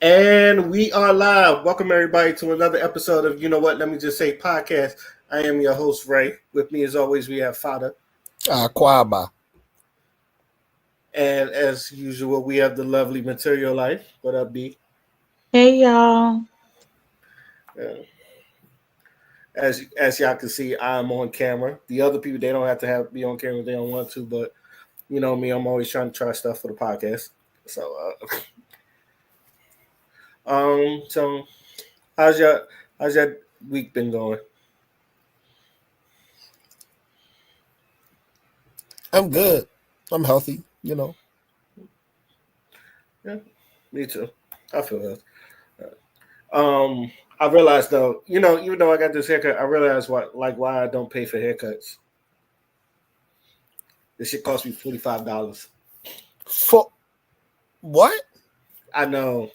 And we are live. Welcome everybody to another episode of You Know What? Let Me Just Say podcast. I am your host, Ray. With me as always, we have Fada. Quaba. And as usual, we have the lovely Material Life. What up, B? Hey y'all. As y'all can see, I'm on camera. The other people, they don't have to be on camera if they don't want to, but you know me, I'm always trying to try stuff for the podcast. So how's your week been going? I'm good. I'm healthy, Yeah, me too. I feel that. I realized though, even though I got this haircut, I realized why I don't pay for haircuts. This shit cost me $45. For what? I know.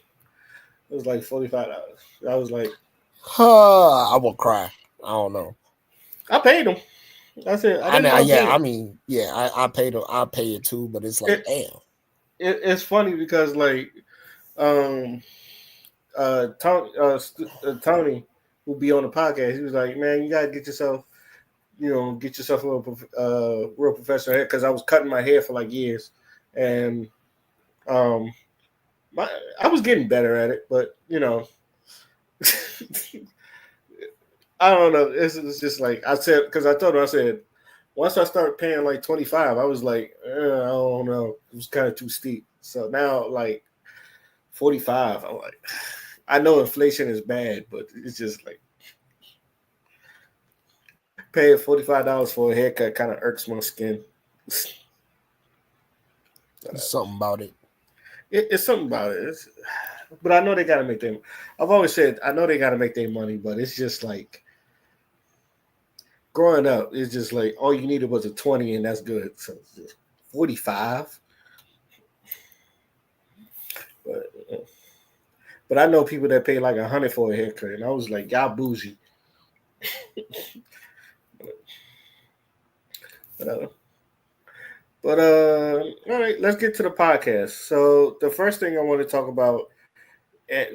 It was like $45. I was like, I will cry. I don't know. I paid them. That's it. I paid them. I pay it too, but it's like, damn. It's funny because like, Tony will be on the podcast. He was like, "Man, you gotta get yourself a real professional hair." Because I was cutting my hair for like years, and I was getting better at it, but I don't know. It's just like I said, because I told her, I said, once I start paying like 25, I was like, I don't know, it was kind of too steep. So now like 45, I'm like, I know inflation is bad, but it's just like paying $45 for a haircut kind of irks my skin. There's something about it. It's something about it. But I know they got to make them. I've always said I know they got to make their money, but it's just like growing up. It's just like all you needed was a 20, and that's good. So 45. But I know people that pay like $100 for a haircut, and I was like, y'all bougie. But all right, let's get to the podcast. So the first thing I want to talk about,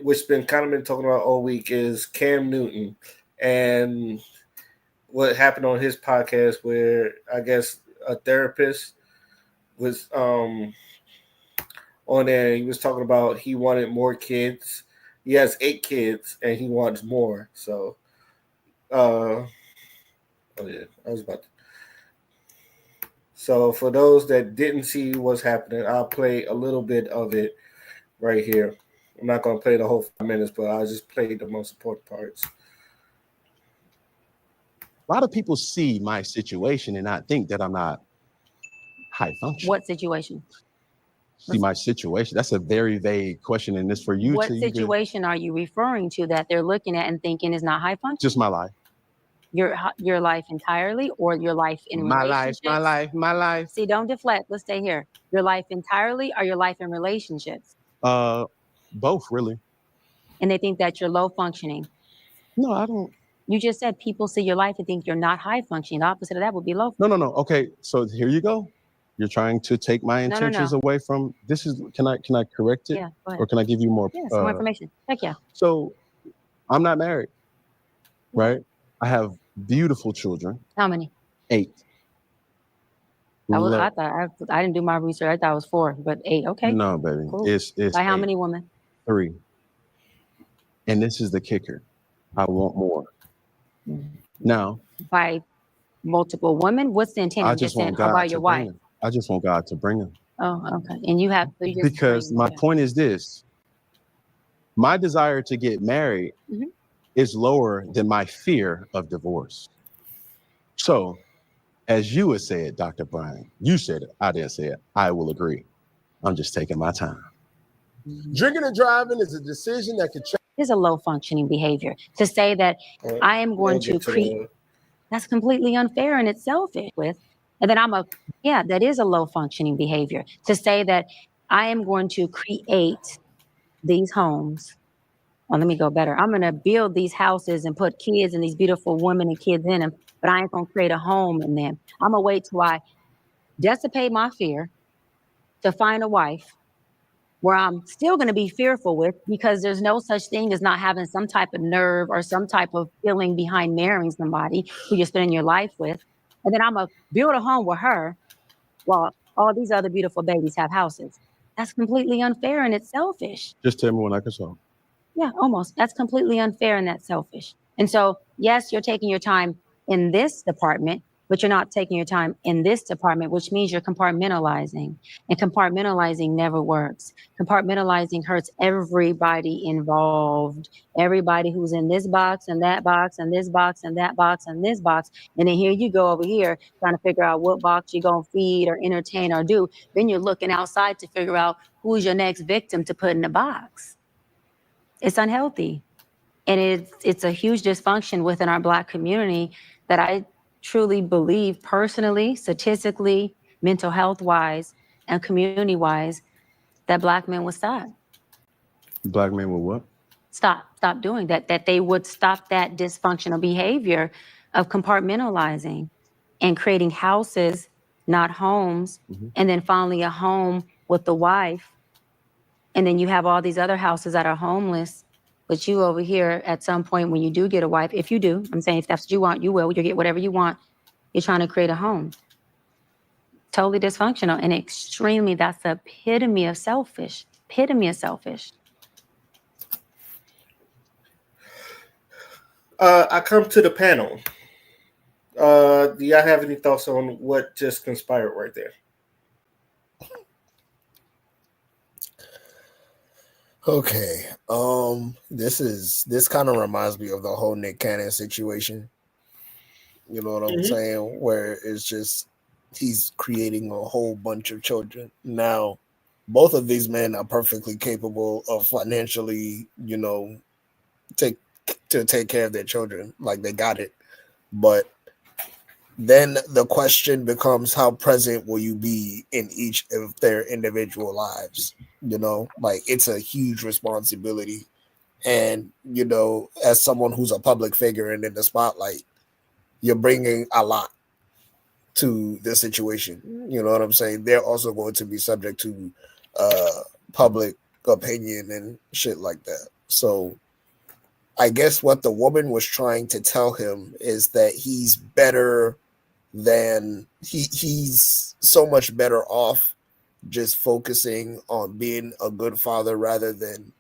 which been talking about all week, is Cam Newton and what happened on his podcast, where I guess a therapist was on there. He was talking about he wanted more kids. He has 8 kids and he wants more. So, oh yeah, I was about to. So for those that didn't see what's happening, I'll play a little bit of it right here. I'm not going to play the whole 5 minutes, but I'll just play the most important parts. A lot of people see my situation and not think that I'm not high functioning. What situation? See my situation. That's a very vague question, and it's for you. What situation are you referring to that they're looking at and thinking is not high functioning? Just my life. Your life entirely, or your life in relationships? My life. See, don't deflect. Let's stay here. Your life entirely, or your life in relationships? Both, really. And they think that you're low functioning. No, I don't. You just said people see your life and think you're not high functioning. The opposite of that would be low. No. Okay, so here you go. You're trying to take my intentions away from this. Can I correct it? Yeah, go ahead. Or can I give you more? Yeah, some more information. Heck yeah. So, I'm not married, right? I have beautiful children. How many? 8. I didn't do my research. I thought it was 4, but 8. Okay. No, baby. Cool. It's by how 8. many women? 3. And this is the kicker. I want more. Now, by multiple women? What's the intent? I just want God about to your bring wife? them. I just want God to bring them. Oh, okay. And you have because my point is this: my desire to get married is lower than my fear of divorce. So, as you would say it, Dr. Brian, you said it. I didn't say it. I will agree. I'm just taking my time. Drinking and driving is a decision that could change. Is a low functioning behavior. To say that I am going to create, that's completely unfair in itself. And then that is a low functioning behavior. To say that I am going to create these homes. Well, let me go better. I'm going to build these houses and put kids and these beautiful women and kids in them, but I ain't going to create a home in them. I'm going to wait till I dissipate my fear to find a wife where I'm still going to be fearful with, because there's no such thing as not having some type of nerve or some type of feeling behind marrying somebody who you're spending your life with. And then I'm going to build a home with her while all these other beautiful babies have houses. That's completely unfair and it's selfish. Just tell me when I can solve. Yeah, almost. That's completely unfair and that's selfish. And so, yes, you're taking your time in this department, but you're not taking your time in this department, which means you're compartmentalizing. And compartmentalizing never works. Compartmentalizing hurts everybody involved. Everybody who's in this box and that box and this box and that box and this box. And then here you go over here trying to figure out what box you're going to feed or entertain or do. Then you're looking outside to figure out who's your next victim to put in the box. It's unhealthy. And it's a huge dysfunction within our Black community that I truly believe personally, statistically, mental health wise, and community wise, that Black men would stop. Black men will what? Stop doing that, that they would stop that dysfunctional behavior of compartmentalizing and creating houses, not homes, and then finally a home with the wife. And then you have all these other houses that are homeless. But you over here, at some point when you do get a wife, if you do, I'm saying if that's what you want, you will. You'll get whatever you want. You're trying to create a home. Totally dysfunctional and extremely, that's the epitome of selfish. Epitome of selfish. I come to the panel. Do y'all have any thoughts on what just conspired right there? Okay. This kind of reminds me of the whole Nick Cannon situation. You know what I'm saying? Where it's just he's creating a whole bunch of children. Now, both of these men are perfectly capable of financially, take care of their children. Like they got it. But then the question becomes, how present will you be in each of their individual lives? Like it's a huge responsibility. And, as someone who's a public figure and in the spotlight, you're bringing a lot to the situation. You know what I'm saying? They're also going to be subject to public opinion and shit like that. So I guess what the woman was trying to tell him is that he's better than he's so much better off just focusing on being a good father rather than,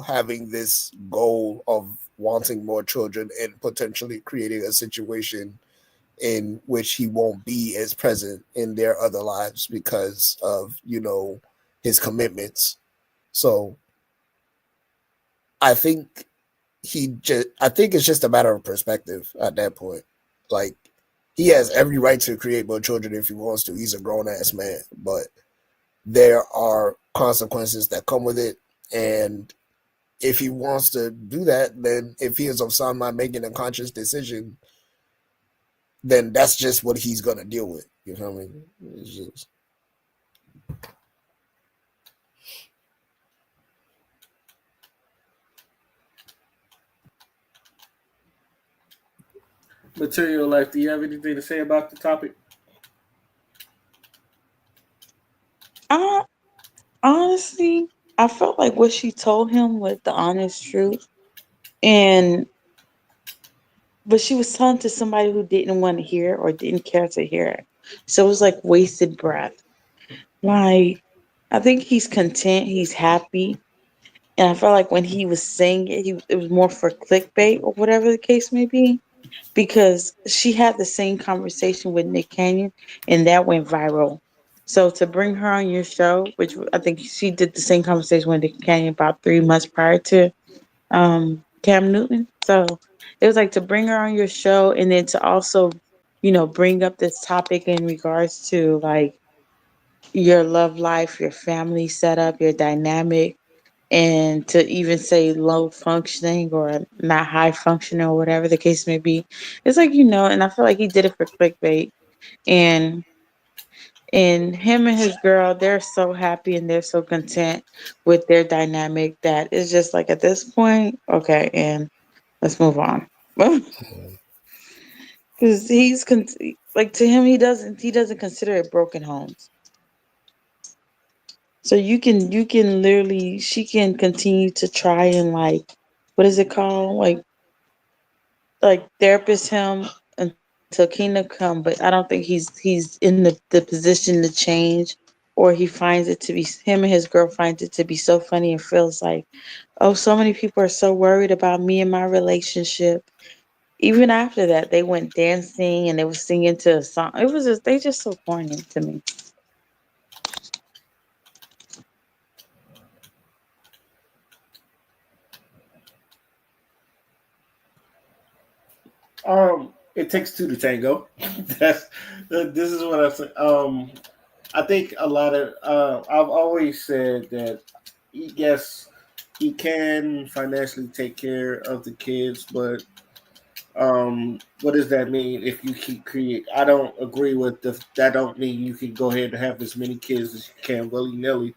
having this goal of wanting more children and potentially creating a situation in which he won't be as present in their other lives because of, his commitments. So I think it's just a matter of perspective at that point. Like, he has every right to create more children if he wants to. He's a grown-ass man. But there are consequences that come with it. And if he wants to do that, then if he is of sound mind making a conscious decision, then that's just what he's going to deal with. You know what I mean? It's just... Material Life, do you have anything to say about the topic? Honestly, I felt like what she told him was the honest truth. But she was telling to somebody who didn't want to hear or didn't care to hear it. So it was like wasted breath. Like, I think he's content, he's happy. And I felt like when he was saying it, it was more for clickbait or whatever the case may be. Because she had the same conversation with Nick Cannon and that went viral. So to bring her on your show, which I think she did the same conversation with Nick Cannon about 3 months prior to Cam Newton. So it was like to bring her on your show and then to also, bring up this topic in regards to like your love life, your family setup, your dynamic, and to even say low functioning or not high functioning or whatever the case may be. It's like, and I feel like he did it for clickbait. And him and his girl, they're so happy and they're so content with their dynamic that it's just like at this point, okay, and let's move on. Because like to him, he doesn't consider it broken homes. So you can literally she can continue to try and like what is it called? Like therapist him until kingdom come, but I don't think he's in the position to change, or he finds it to be him and his girl finds it to be so funny and feels like, oh, so many people are so worried about me and my relationship. Even after that, they went dancing and they were singing to a song. It was just they just so corny to me. It takes two to tango. That's this is what I say. I think a lot of I've always said that yes, he can financially take care of the kids, but what does that mean if you keep create? I don't agree with that. Don't mean you can go ahead and have as many kids as you can willy nilly.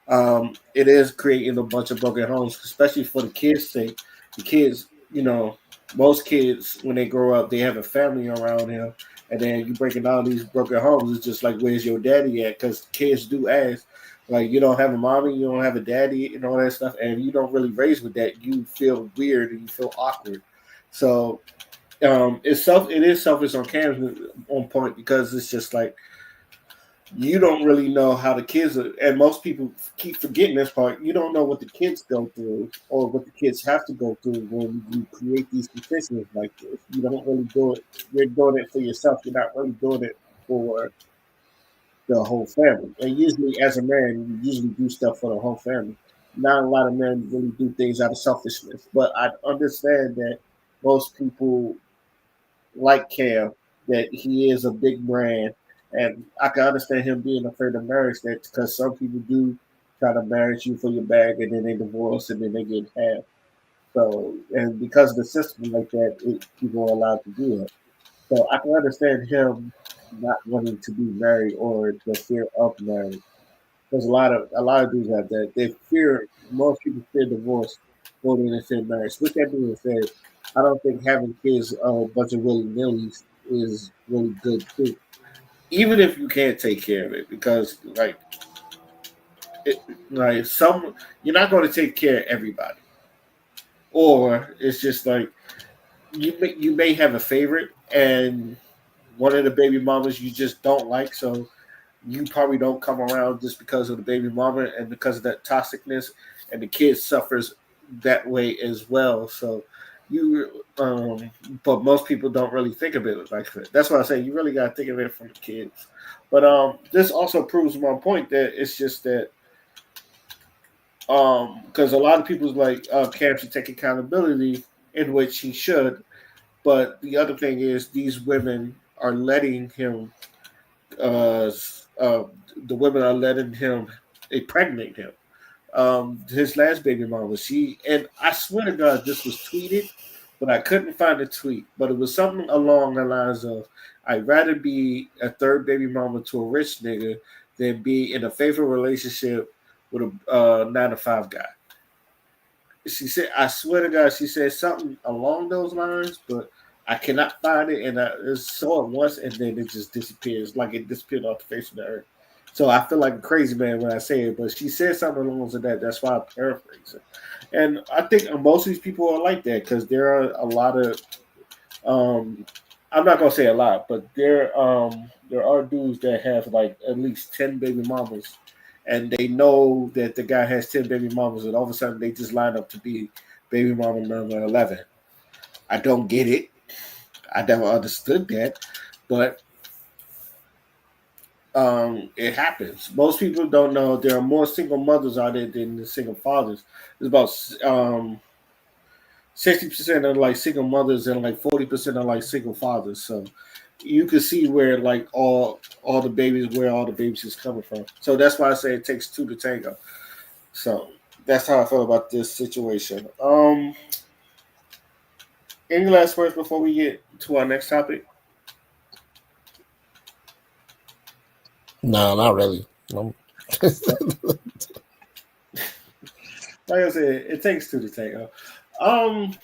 It is creating a bunch of broken homes, especially for the kids' sake. The kids, most kids when they grow up, they have a family around him, and then you breaking down these broken homes. It's just like, where's your daddy at? Because kids do ask, like, you don't have a mommy, you don't have a daddy, and all that stuff, and you don't really raise with that. You feel weird and you feel awkward. So it is selfish on Cam's on point because it's just like you don't really know how the kids are, and most people keep forgetting this part. You don't know what the kids go through or what the kids have to go through when you create these petitions like this. You don't really do it. You're doing it for yourself. You're not really doing it for the whole family. And usually, as a man, you usually do stuff for the whole family. Not a lot of men really do things out of selfishness, but I understand that most people like Cam, that he is a big brand, and I can understand him being afraid of marriage. That because some people do try to marry you for your bag, and then they divorce, and then they get half. So, and because of the system like that, people are allowed to do it. So I can understand him not wanting to be married or the fear of marriage. There's a lot of dudes have that. They fear most people fear divorce more than they fear marriage. With that being said, I don't think having kids a bunch of willy nillys is really good too. Even if you can't take care of it, because it, like some you're not going to take care of everybody, or it's just like you may have a favorite and one of the baby mamas you just don't like, so you probably don't come around just because of the baby mama and because of that toxicness, and the kid suffers that way as well. So but most people don't really think of it like that. That's why I say you really got to think of it from the kids. But this also proves my point that it's just that because a lot of people's like Cam should take accountability, in which he should. But the other thing is these women are letting him uh, uh, the women are letting him impregnate him. His last baby mama, she and I swear to God, this was tweeted, but I couldn't find the tweet. But it was something along the lines of, "I'd rather be a third baby mama to a rich nigga than be in a faithful relationship with a 9 to 5 guy." She said, I swear to God, she said something along those lines, but I cannot find it. And I saw it once and then it just disappears, like it disappeared off the face of the earth. So I feel like a crazy man when I say it, but she said something along those lines of that. That's why I paraphrase it. And I think most of these people are like that because there are a lot of, um, I'm not gonna say a lot, but there are dudes that have like at least 10 baby mamas, and they know that the guy has 10 baby mamas, and all of a sudden they just line up to be baby mama number 11. I don't get it. I never understood that, but it happens. Most people don't know there are more single mothers out there than the single fathers. There's about 60% are like single mothers and like 40% are like single fathers. So you can see where like all the babies where all the babies is coming from. So that's why I say it takes two to tango. So that's how I feel about this situation. Any last words before we get to our next topic? No, not really. No. Like I said, it takes two to tango. Um,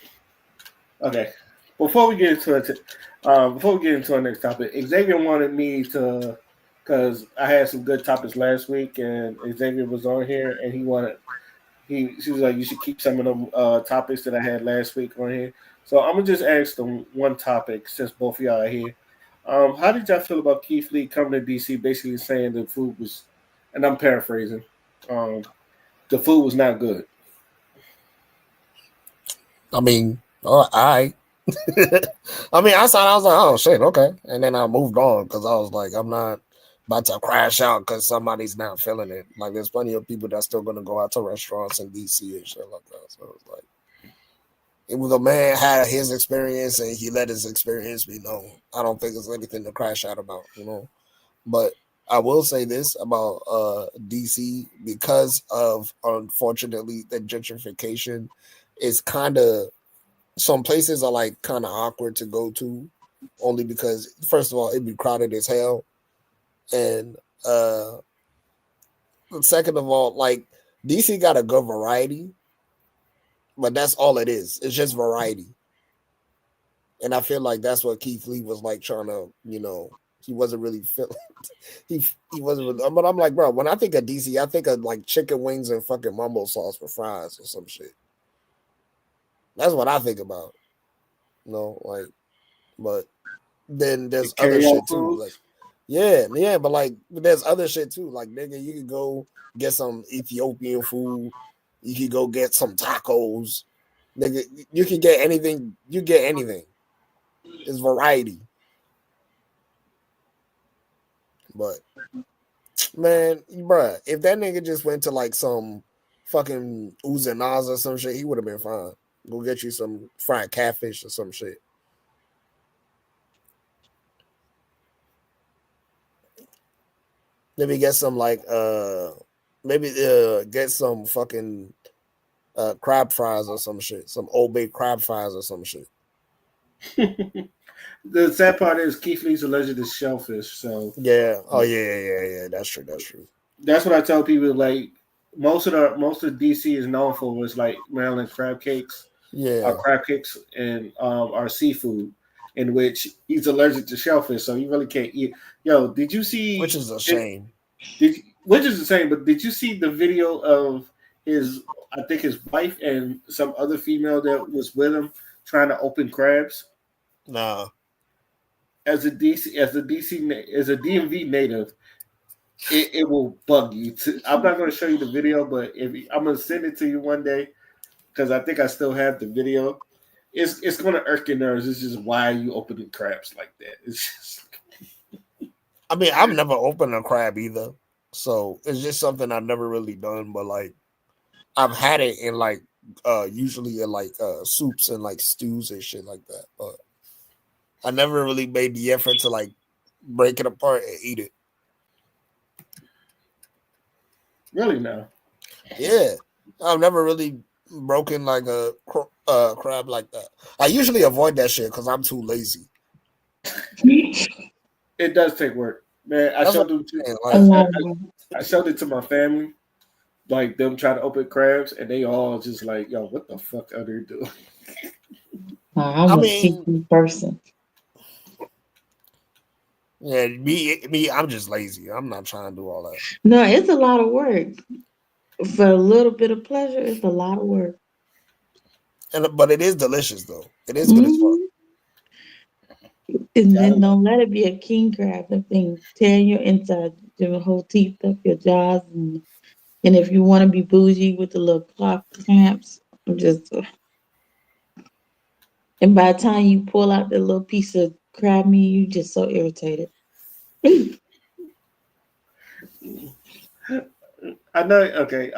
okay. Before we get into it, before we get into our next topic, Xavier wanted me to because I had some good topics last week, and Xavier was on here, and she was like, you should keep some of them topics that I had last week on here. So I'm gonna just ask them one topic since both of y'all are here. How did y'all feel about Keith Lee coming to DC, basically saying the food was, and I'm paraphrasing, um, the food was not good. I mean, I I mean, I saw. I was like, oh shit, okay, and then I moved on because I was like, I'm not about to crash out because somebody's not feeling it. Like, there's plenty of people that's still gonna go out to restaurants in DC and shit like that. So it's like, it was a man had his experience and he let his experience be known. I don't think there's anything to crash out about, you know. But I will say this about DC, because of, unfortunately, the gentrification is kind of, some places are like kind of awkward to go to, only because, first of all, it'd be crowded as hell, and second of all, like, DC got a good variety, but that's all it is. It's just variety. And I feel like that's what Keith Lee was like trying to, you know, he wasn't really feeling. he wasn't really. But I'm like, bro, when I think of DC, I think of like chicken wings and fucking mumbo sauce for fries or some shit. That's what I think about. You know, like, but then there's other Carry out shit too. foods. Like, yeah, but like, there's other shit too. Like, nigga, you could go get some Ethiopian food. You could go get some tacos. Nigga, you can get anything. You get anything. It's variety. But man, bruh, if that nigga just went to like some fucking Uzinaz or some shit, he would have been fine. Go get you some fried catfish or some shit. Maybe get some like maybe get some fucking crab fries or some shit. Some old baked crab fries or some shit. The sad part is Keith Lee's allergic to shellfish, so Yeah. Oh yeah. That's true. That's true. that's what I tell people. Like most of DC is known for was like Maryland crab cakes, Yeah. crab cakes, and our seafood, in which he's allergic to shellfish, so he really can't eat. Yo, did you Which see? is a shame. Which is the same, but did you see the video of his? I think his wife and some other female that was with him trying to open crabs. Nah. As a DMV native, it will bug you. I'm not going to show you the video, but I'm going to send it to you one day because I think I still have the video. It's going to irk your nerves. It's just, why are you opening crabs like that? It's just. I mean, I've never opened a crab either, so it's just something I've never really done. But like, I've had it in like usually in like soups and like stews and shit like that. But I never really made the effort to like break it apart and eat it. Really now? Yeah, I've never really broken like a crab like that. I usually avoid that shit because I'm too lazy. It does take work, man. I That's showed what them I'm to, saying, like, I showed it to my family, like them trying to open crabs, and they all just like, yo, what the fuck are they doing? I'm I a mean, seafood person. yeah, me, I'm just lazy. I'm not trying to do all that. No, it's a lot of work. For a little bit of pleasure, it's a lot of work. But it is delicious though. It is good as fuck. Mhm. And Yeah, I then don't know. don't let it be a king crab. That thing tear your inside, your whole teeth up, your jaws, and if you want to be bougie with the little clock clamps, just and by the time you pull out the little piece of crab meat, you just so irritated. I know. Okay.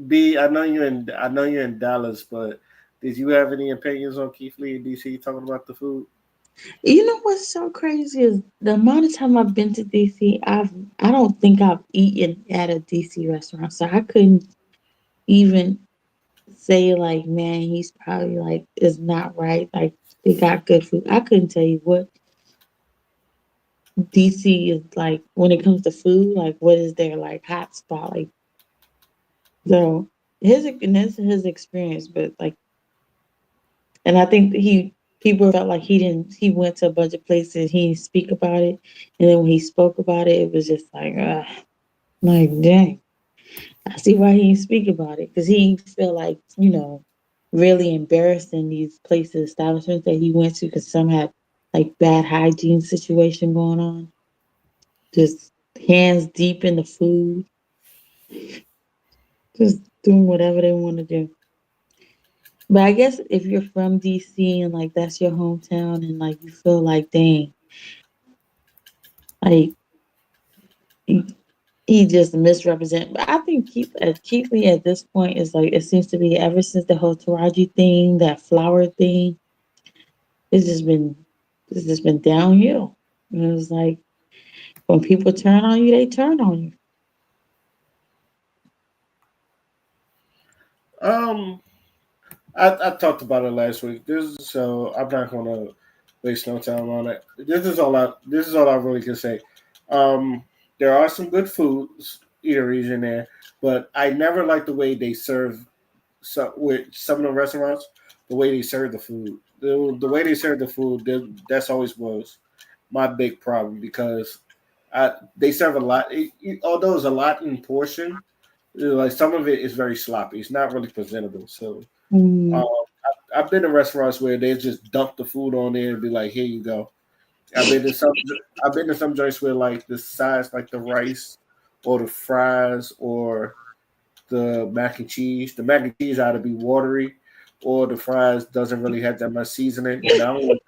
B. I know you're in Dallas, but did you have any opinions on Keith Lee in DC talking about the food? You know what's so crazy is the amount of time I've been to DC. I don't think I've eaten at a DC restaurant, so I couldn't even say like, man, he's probably like is not right. Like they got good food. I couldn't tell you what DC is like when it comes to food. Like what is their like hot spot? Like so his and this is his experience, but like, and I think he people felt like he went to a bunch of places, he didn't speak about it. And then when he spoke about it, it was just like dang. I see why he didn't speak about it. Because he feel like, really embarrassed in these places, establishments that he went to because some had like bad hygiene situation going on. Just hands deep in the food, just doing whatever they want to do. But I guess if you're from DC and like that's your hometown and like you feel like dang, like he just misrepresent. But I think Keithley at this point is like it seems to be ever since the whole Taraji thing, that flower thing, it's just been it's just been downhill. And it was like when people turn on you, they turn on you. Um, I talked about it last week. So I'm not gonna waste no time on it. This is all I really can say. Um, there are some good food eateries in there, but I never like the way they serve with some of the restaurants. The way they serve the food, the way they serve the food, that's always was my big problem because they serve a lot. Although it's a lot in portion, like some of it is very sloppy. It's not really presentable. So Mm. um, I've been to restaurants where they just dump the food on there and be like, "Here you go." I've been to some. I've been to some joints where like the size, like the rice or the fries or the mac and cheese. The mac and cheese ought to be watery, or the fries doesn't really have that much seasoning. And I don't like.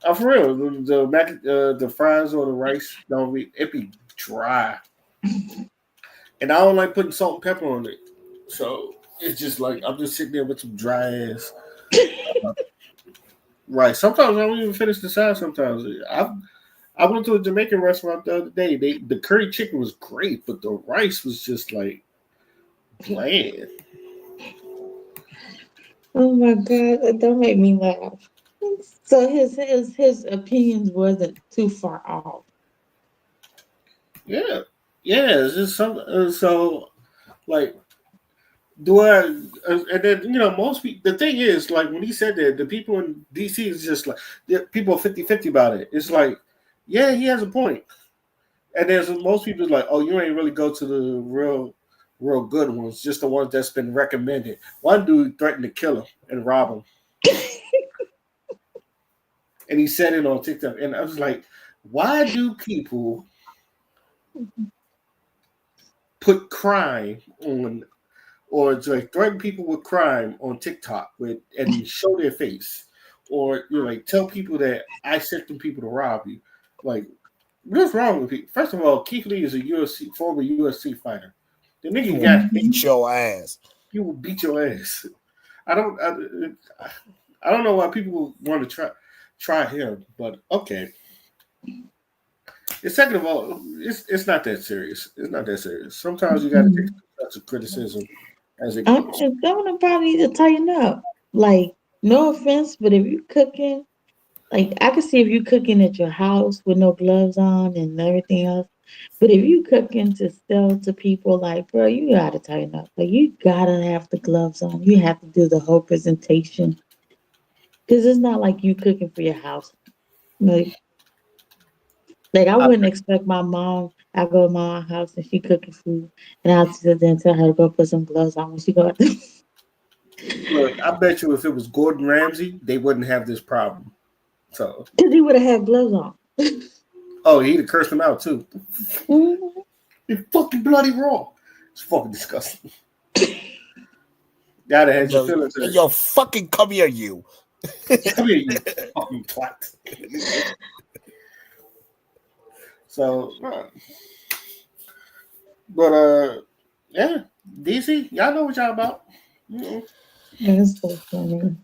Oh, for real, the fries or the rice don't be it be dry, and I don't like putting salt and pepper on it. So it's just like I'm just sitting there with some dry ass. Right. Sometimes I don't even finish the side. Sometimes I went to a Jamaican restaurant the other day. The curry chicken was great, but the rice was just like bland. Oh my God, that don't make me laugh. So his opinions wasn't too far off. Yeah, yeah. It's just some. So like, do I? And then most people. The thing is, like when he said that, the people in DC is just like people are 50-50 about it. It's like, yeah, he has a point. And there's most people like, oh, you ain't really go to the real good ones, just the ones that's been recommended. One dude threatened to kill him and rob him, and he said it on TikTok. And I was like, why do people put crime on or to like threaten people with crime on TikTok and show their face, or like tell people that I sent them people to rob you? Like, what's wrong with people? First of all, Keith Lee is a former UFC fighter. The He nigga will got beat your ass. He will beat your ass. I don't. I don't know why people want to try him, but okay. And second of all, it's not that serious. It's not that serious. Sometimes you got to take Mm. such a criticism as it I'm comes. gonna probably need to tighten up. Like, no offense, but if you cooking, like I can see if you cooking at your house with no gloves on and everything else. But if you cooking to sell to people, like, bro, you gotta tighten up. Like, you gotta have the gloves on. You have to do the whole presentation because it's not like you cooking for your house. Like I I, wouldn't expect my mom. I go to my mom's house and she cooking food, and I'll sit there and tell her to go put some gloves on when she go out there. look, I bet you if it was Gordon Ramsay, they wouldn't have this problem. So, Because he would have had gloves on. oh, he'd have cursed him out too. Mhm. It's fucking bloody raw. It's fucking disgusting. Gotta have your feelings hurt. Yo, fucking come here, you. Come here, you fucking twat. So, but yeah, DC, y'all know what y'all about. That's so funny.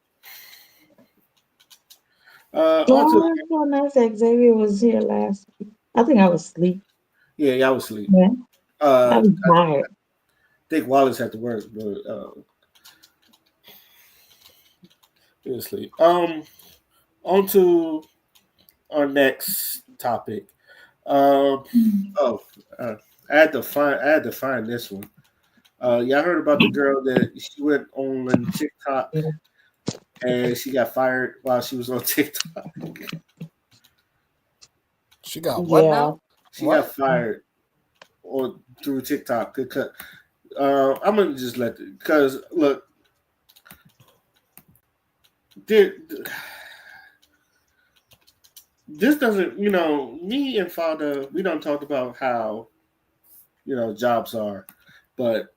On to Oh, so nice that Xavier was here last week. I think I was asleep. yeah, y'all was asleep. Yeah, I I was tired. think Wallace had to work, but he was asleep. On to our next topic. Oh, I had to find this one. Y'all heard about the girl that she went on TikTok and she got fired while she was on TikTok. She got what now? She got fired through TikTok. I'm gonna just because look, this doesn't. Me and Father, we don't talk about how jobs are, but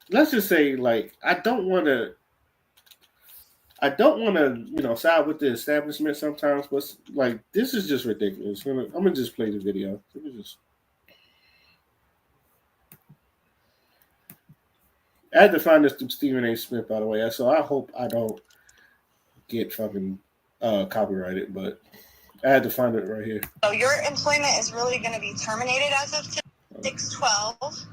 let's just say I don't want to side with the establishment sometimes, but this is just ridiculous. I'm gonna just play the video. I had to find this through Stephen A. Smith, by the way, so I hope I don't get fucking copyrighted, but I had to find it right here. So your employment is really going to be terminated as of today, 6/12.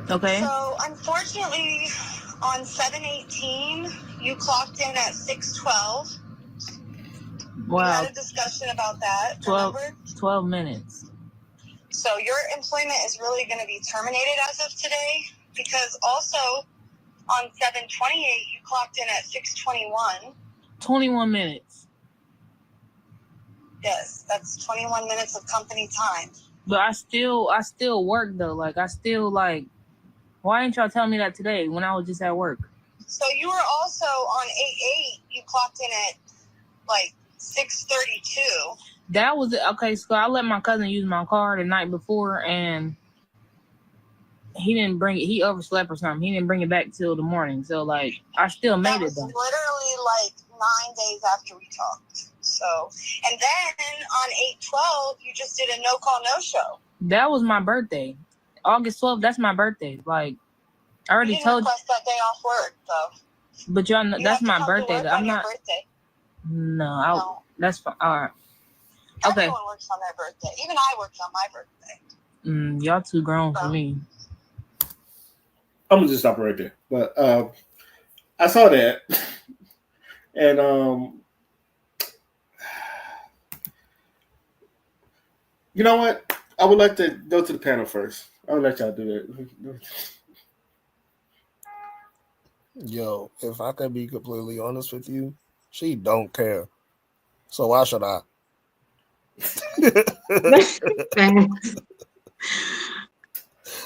Okay. So unfortunately, on 7/18, you clocked in at 6:12. Wow. We had a discussion about that. 12 minutes. So your employment is really going to be terminated as of today, because also on 7/28, you clocked in at 6:21. 21 minutes. Yes, that's 21 minutes of company time. But I still work though. Why ain't y'all telling me that today when I was just at work? So you were also on 8/8. You clocked in at 6:32. That was it. Okay. So I let my cousin use my car the night before, and he didn't bring it. He overslept or something. He didn't bring it back till the morning. So I still made it though. That was literally 9 days after we talked. So, and then on 8/12, you just did a no call, no show. That was my birthday. August 12th, that's my birthday. I already told you. Request that day off work, though. But y'all know, that's my birthday. I'm not. Birthday. No, that's fine. All right. Okay. Everyone works on their birthday. Even I worked on my birthday. Y'all too grown for me. I'm gonna just stop right there. But I saw that, and you know what? I would like to go to the panel first. I would let y'all do that. Yo, if I can be completely honest with you, she don't care. So why should I?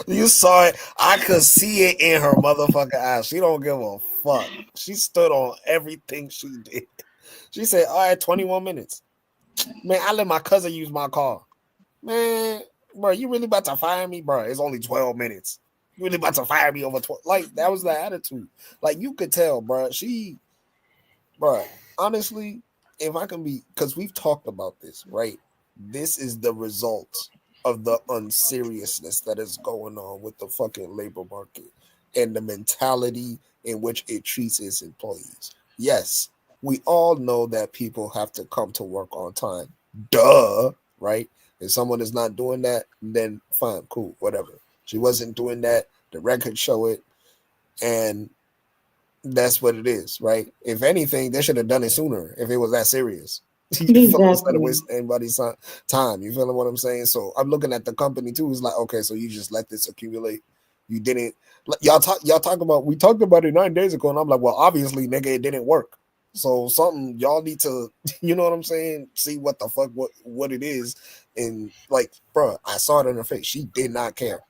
You saw it. I could see it in her motherfucking eyes. She don't give a fuck. She stood on everything she did. She said, all right, 21 minutes. Man, I let my cousin use my car. Man, bro, you really about to fire me? Bro, it's only 12 minutes. You really about to fire me over 12? That was the attitude. You could tell, bro. Honestly, if I can be, because we've talked about this, right? This is the result of the unseriousness that is going on with the fucking labor market and the mentality in which it treats its employees. Yes, we all know that people have to come to work on time. Duh, right? If someone is not doing that, then fine, cool, whatever. She wasn't doing that. The records show it. And that's what it is, right? If anything, they should have done it sooner if it was that serious. Instead of wasting anybody's time. You feel what I'm saying? So I'm looking at the company too. It's okay, so you just let this accumulate. You didn't. Y'all talk about. We talked about it 9 days ago, and I'm like, well, obviously, nigga, it didn't work. So something y'all need to, you know what I'm saying? See what the fuck what it is, and bro, I saw it in her face. She did not care.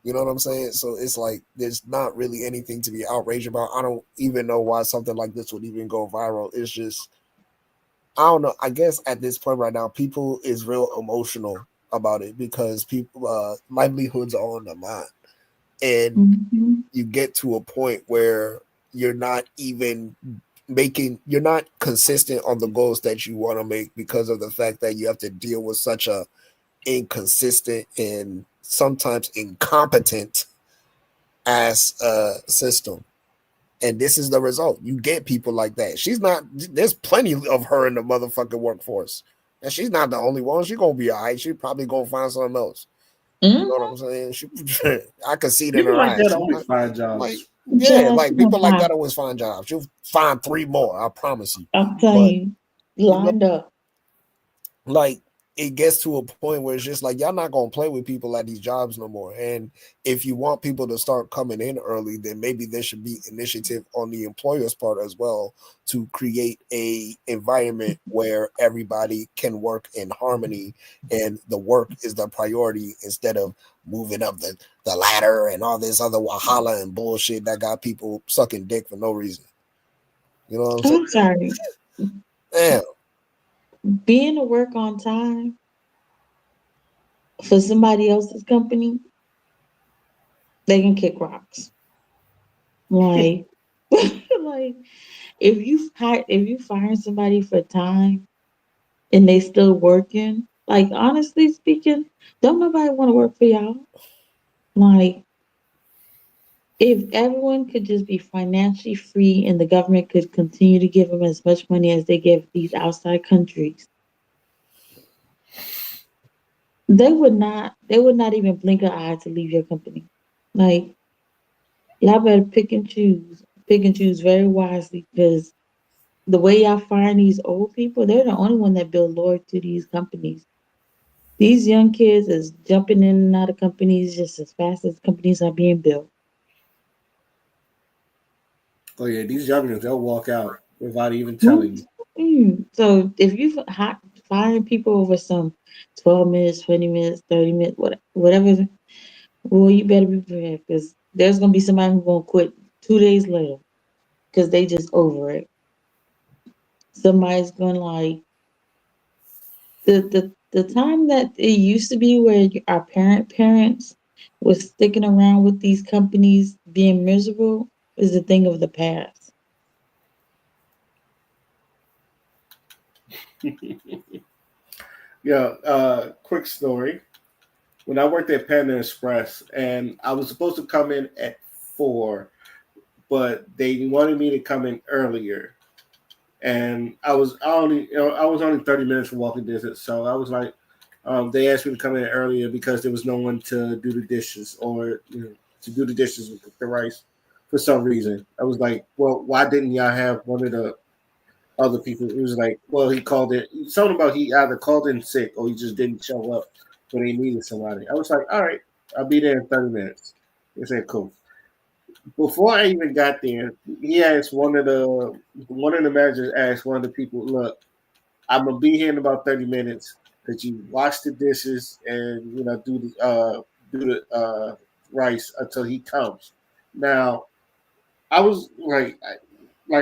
You know what I'm saying? So it's there's not really anything to be outraged about. I don't even know why something like this would even go viral. It's just, I don't know. I guess at this point right now, people is real emotional about it because people livelihoods are on the mind, and you get to a point where you're not consistent on the goals that you want to make because of the fact that you have to deal with such a inconsistent and sometimes incompetent as a system. And this is the result. You get people like that. There's plenty of her in the motherfucking workforce. And she's not the only one. She's gonna be all right. She's probably gonna find something else. You know what I'm saying? I can see it in her eyes. That always find jobs. People like that always find jobs. She'll find 3 more, I promise you. I'm telling you, lined up. it gets to a point where it's just like y'all not gonna play with people at these jobs no more. And if you want people to start coming in early, then maybe there should be initiative on the employer's part as well to create a environment where everybody can work in harmony and the work is the priority instead of moving up the ladder and all this other wahala and bullshit that got people sucking dick for no reason. You know what I'm saying? sorry. Damn. Being to work on time for somebody else's company, they can kick rocks. Like, like if you fire somebody for time and they still working, like honestly speaking, don't nobody want to work for y'all. Like, if everyone could just be financially free and the government could continue to give them as much money as they give these outside countries, they would not even blink an eye to leave your company. Like, y'all better pick and choose very wisely because the way y'all find these old people, they're the only one that build loyalty to these companies. These young kids is jumping in and out of companies just as fast as companies are being built. Oh yeah, these youngins they'll walk out without even telling you. So if you firing people over some 12 minutes, 20 minutes, 30 minutes, whatever, well, you better be prepared because there's gonna be somebody who's gonna quit 2 days later because they just over it. Somebody's gonna like the time that it used to be where our parents was sticking around with these companies being miserable is a thing of the past. Yeah, quick story. When I worked at Panda Express, and I was supposed to come in at 4, but they wanted me to come in earlier, and I was only 30 minutes from walking distance, so I was like, they asked me to come in earlier because there was no one to do the dishes or to do the dishes with the rice for some reason. I was like, well, why didn't y'all have one of the other people? It was like, well, he called it something about he either called in sick or he just didn't show up when they needed somebody. I was like, all right, I'll be there in 30 minutes. They said, cool. Before I even got there, he asked one of the managers asked one of the people, look, I'm gonna be here in about 30 minutes. Could you wash the dishes and do the rice until he comes? Now I was like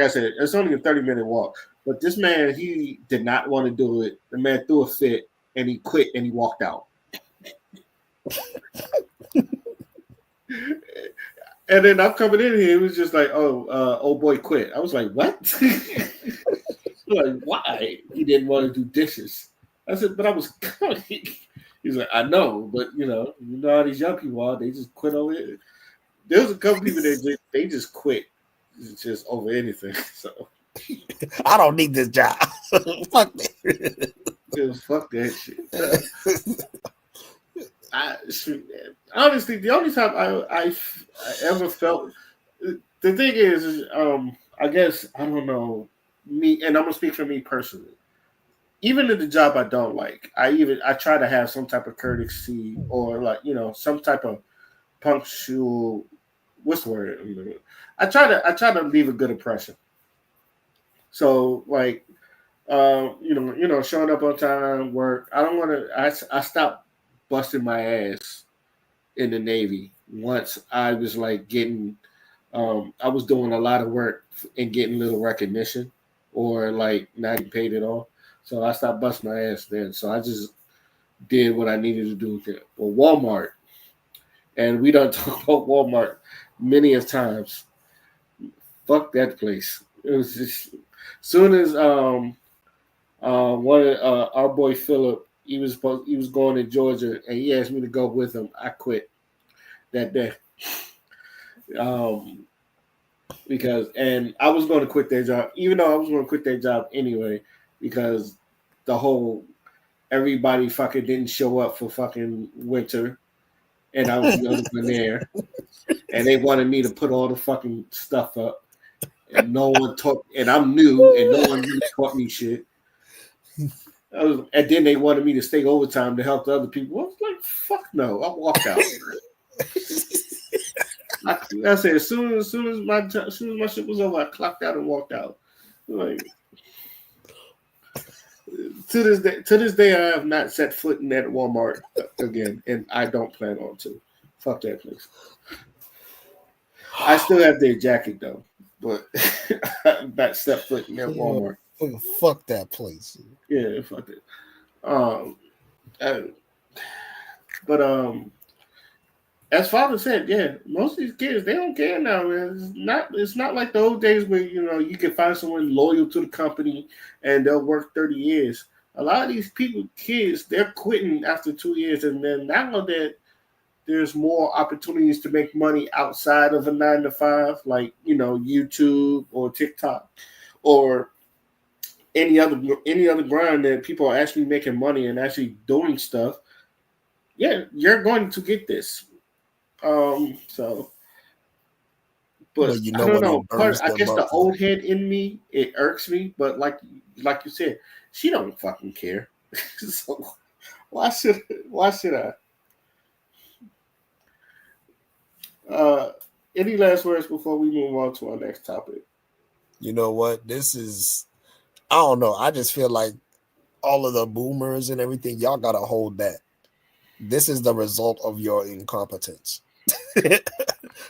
I said, it's only a 30-minute walk. But this man, he did not want to do it. The man threw a fit and he quit and he walked out. And then I'm coming in here, it was just like, old boy quit. I was like, what? Like, why? He didn't want to do dishes. I said, but I was coming. He's like, I know, but you know how these young people are. They just quit over it. There's a couple people that they just quit. It's just over anything. So I don't need this job. Fuck that. Fuck that shit. Honestly, the only time I ever felt the thing is I guess I don't know me, and I'm gonna speak for me personally. Even in the job I don't like, I try to have some type of courtesy or some type of punctual. What's the word? I try to leave a good impression. So showing up on time, work. I don't want to. I stopped busting my ass in the Navy once I was getting. I was doing a lot of work and getting little recognition, or not getting paid at all. So I stopped busting my ass then. So I just did what I needed to do. Well, Walmart, and we don't talk about Walmart many of times. Fuck that place. It was just soon as one of our boy Philip, he was going to Georgia, and he asked me to go with him. I quit that day. And I was going to quit that job, even though I was going to quit that job anyway, because the whole everybody fucking didn't show up for fucking winter, and I was the only one there, and they wanted me to put all the fucking stuff up, and no one taught, and I'm new, and no one really taught me shit. And then they wanted me to stay overtime to help the other people. I was like, fuck no. I walked out. I said, as soon as my shit was over, I clocked out and walked out. Like, to this day, I have not set foot in that Walmart again, and I don't plan on to. Fuck that place. I still have their jacket though, but I've not set foot in that Walmart. Fuck that place. Yeah, fuck it. As Father said, yeah, most of these kids, they don't care now, man. It's not like the old days where you can find someone loyal to the company and they'll work 30 years. A lot of these kids, they're quitting after 2 years, and then now that there's more opportunities to make money outside of a 9 to 5, like YouTube or TikTok or any other grind that people are actually making money and actually doing stuff. Yeah, you're going to get this. But I don't know. I guess the old head in me, it irks me. But like you said, she don't fucking care. So why should I? Any last words before we move on to our next topic? You know what? This is, I don't know. I just feel like all of the boomers and everything, y'all gotta hold that. This is the result of your incompetence.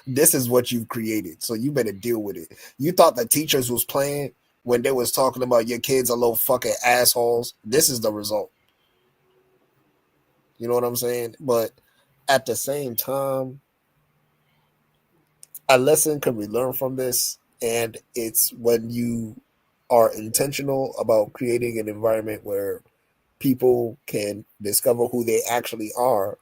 This is what you've created, so you better deal with it. You thought the teachers was playing when they was talking about your kids are little fucking assholes. This is the result. You know what I'm saying? But at the same time, a lesson can we learn from this, and it's when you are intentional about creating an environment where people can discover who they actually are,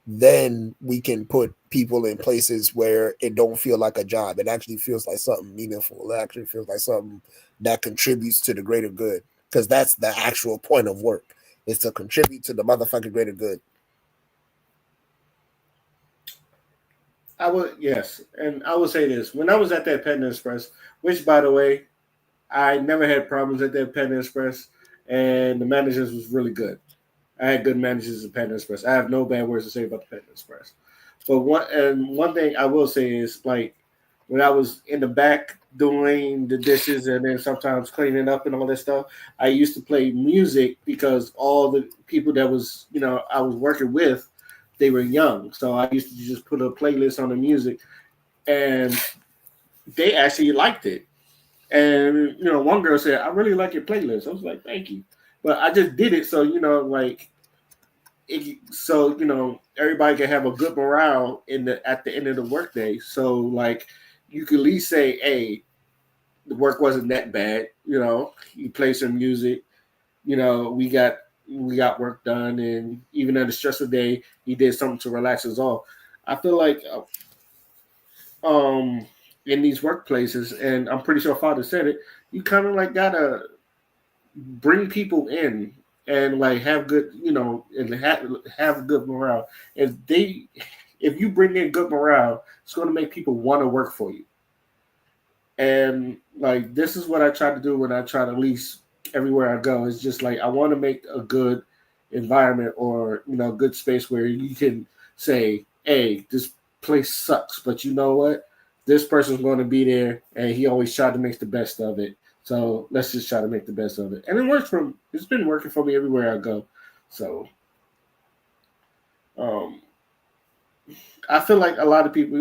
then we can put people in places where it don't feel like a job. It actually feels like something meaningful. It actually feels like something that contributes to the greater good, because that's the actual point of work, is to contribute to the motherfucking greater good. Yes, and I would say this. When I was at that Panda Express, which, by the way, I never had problems at that Panda Express, and the managers was really good. I had good managers at Panda Express. I have no bad words to say about the Panda Express. But one thing I will say is, like, when I was in the back doing the dishes and then sometimes cleaning up and all that stuff, I used to play music because all the people that was I was working with, they were young. So I used to just put a playlist on the music, and they actually liked it. And one girl said, "I really like your playlist." I was like, "Thank you," but I just did it so everybody can have a good morale at the end of the workday. So like you could at least say, "Hey, the work wasn't that bad." You play some music. We got work done, and even at a stressful day, he did something to relax us all. I feel like in these workplaces, and I'm pretty sure Father said it, you kind of like gotta bring people in and like have good, and have good morale. If you bring in good morale, it's going to make people want to work for you. And like this is what I try to do when I try to lease everywhere I go. It's just like I want to make a good environment or good space where you can say, "Hey, this place sucks, but you know what? This person's going to be there, and he always tried to make the best of it. So let's just try to make the best of it." And it's been working for me everywhere I go. So I feel like a lot of people,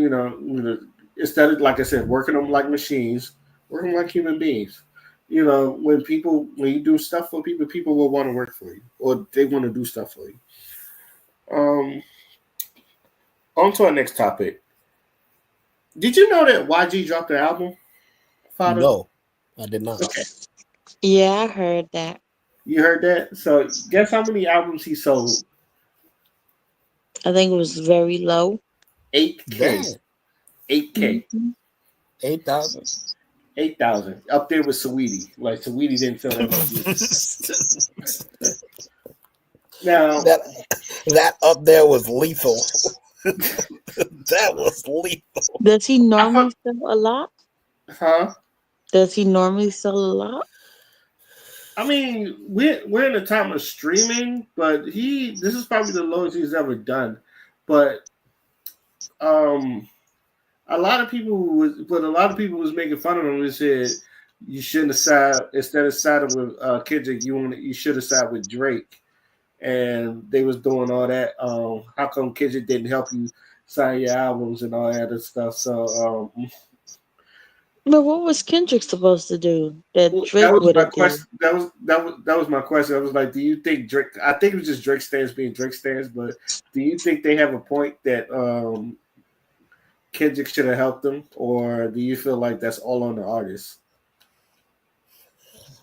instead of, like I said, working them like machines, working like human beings. When you do stuff for people, people will want to work for you, or they want to do stuff for you. On to our next topic. Did you know that YG dropped an album, Father? No, I did not. Okay. Yeah, I heard that. You heard that? So guess how many albums he sold? I think it was very low. 8K. 8K. Mm-hmm. 8,000. 8,000. Up there with Saweetie. Like Saweetie didn't sell that much. Now that up there was lethal. That was lethal. Does he normally sell a lot? Huh? Does he normally sell a lot? I mean, we're in a time of streaming, but this is probably the lowest he's ever done. But um, a lot of people was making fun of him and said you shouldn't have sided instead of siding with Kendrick, you should have sided with Drake. And they was doing all that. How come Kendrick didn't help you sign your albums and all that other stuff? So But what was Kendrick supposed to do that that Drake was would my have done? question. That was my question. I was like, do you think Drake? I think it was just Drake stands being Drake stands, but do you think they have a point that Kendrick should have helped them, or do you feel like that's all on the artist?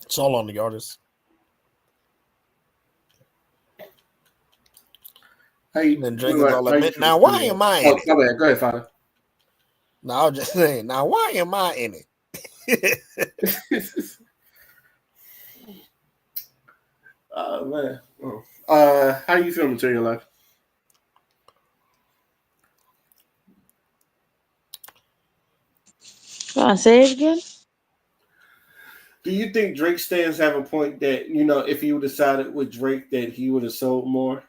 It's all on the artist. Then Drake is all admit. Now, why am I in it? Go ahead, Father. No, I was just saying. Now, why am I in it? Man. How you feel, Material Life? Say it again. Do you think Drake stands have a point that if he would have sided with Drake, that he would have sold more?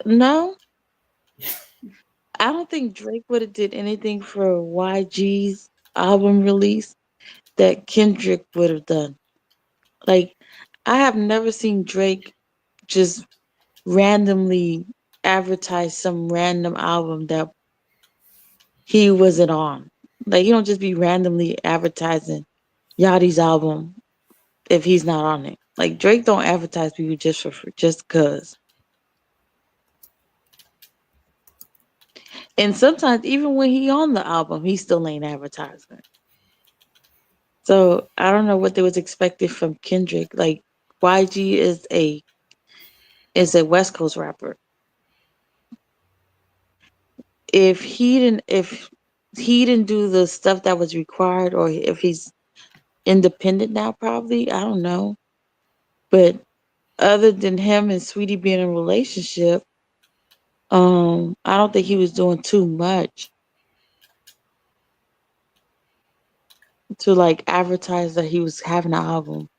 No, I don't think Drake would have did anything for YG's album release that Kendrick would have done. Like, I have never seen Drake just randomly advertise some random album that he wasn't on. Like, you don't just be randomly advertising Yachty's album if he's not on it. Like, Drake don't advertise people just cause. And sometimes even when he on the album, he still ain't advertising. So I don't know what they was expected from Kendrick. Like, YG is a West Coast rapper. If he didn't do the stuff that was required, or if he's independent now, probably, I don't know. But other than him and Sweetie being in a relationship, I don't think he was doing too much to like advertise that he was having an album.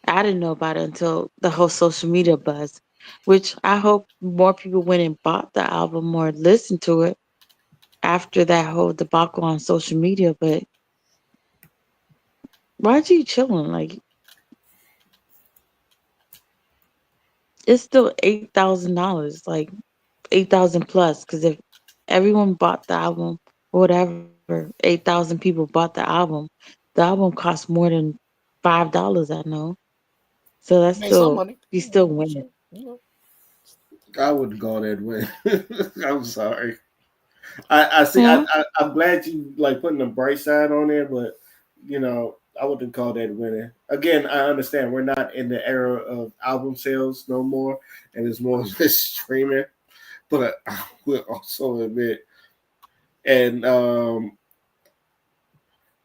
I didn't know about it until the whole social media buzz, which I hope more people went and bought the album or listened to it after that whole debacle on social media. But YG chilling, like, it's still $8,000, like 8,000 plus. Because if everyone bought the album or whatever, 8,000 people bought the album costs more than $5. I know, so that's Made some still money. he's still winning. I wouldn't call that win. I'm sorry. I see. Huh? I'm glad you like putting the bright side on there, but I wouldn't call that winning. Again, I understand we're not in the era of album sales no more, and it's more just streaming. But I will also admit, and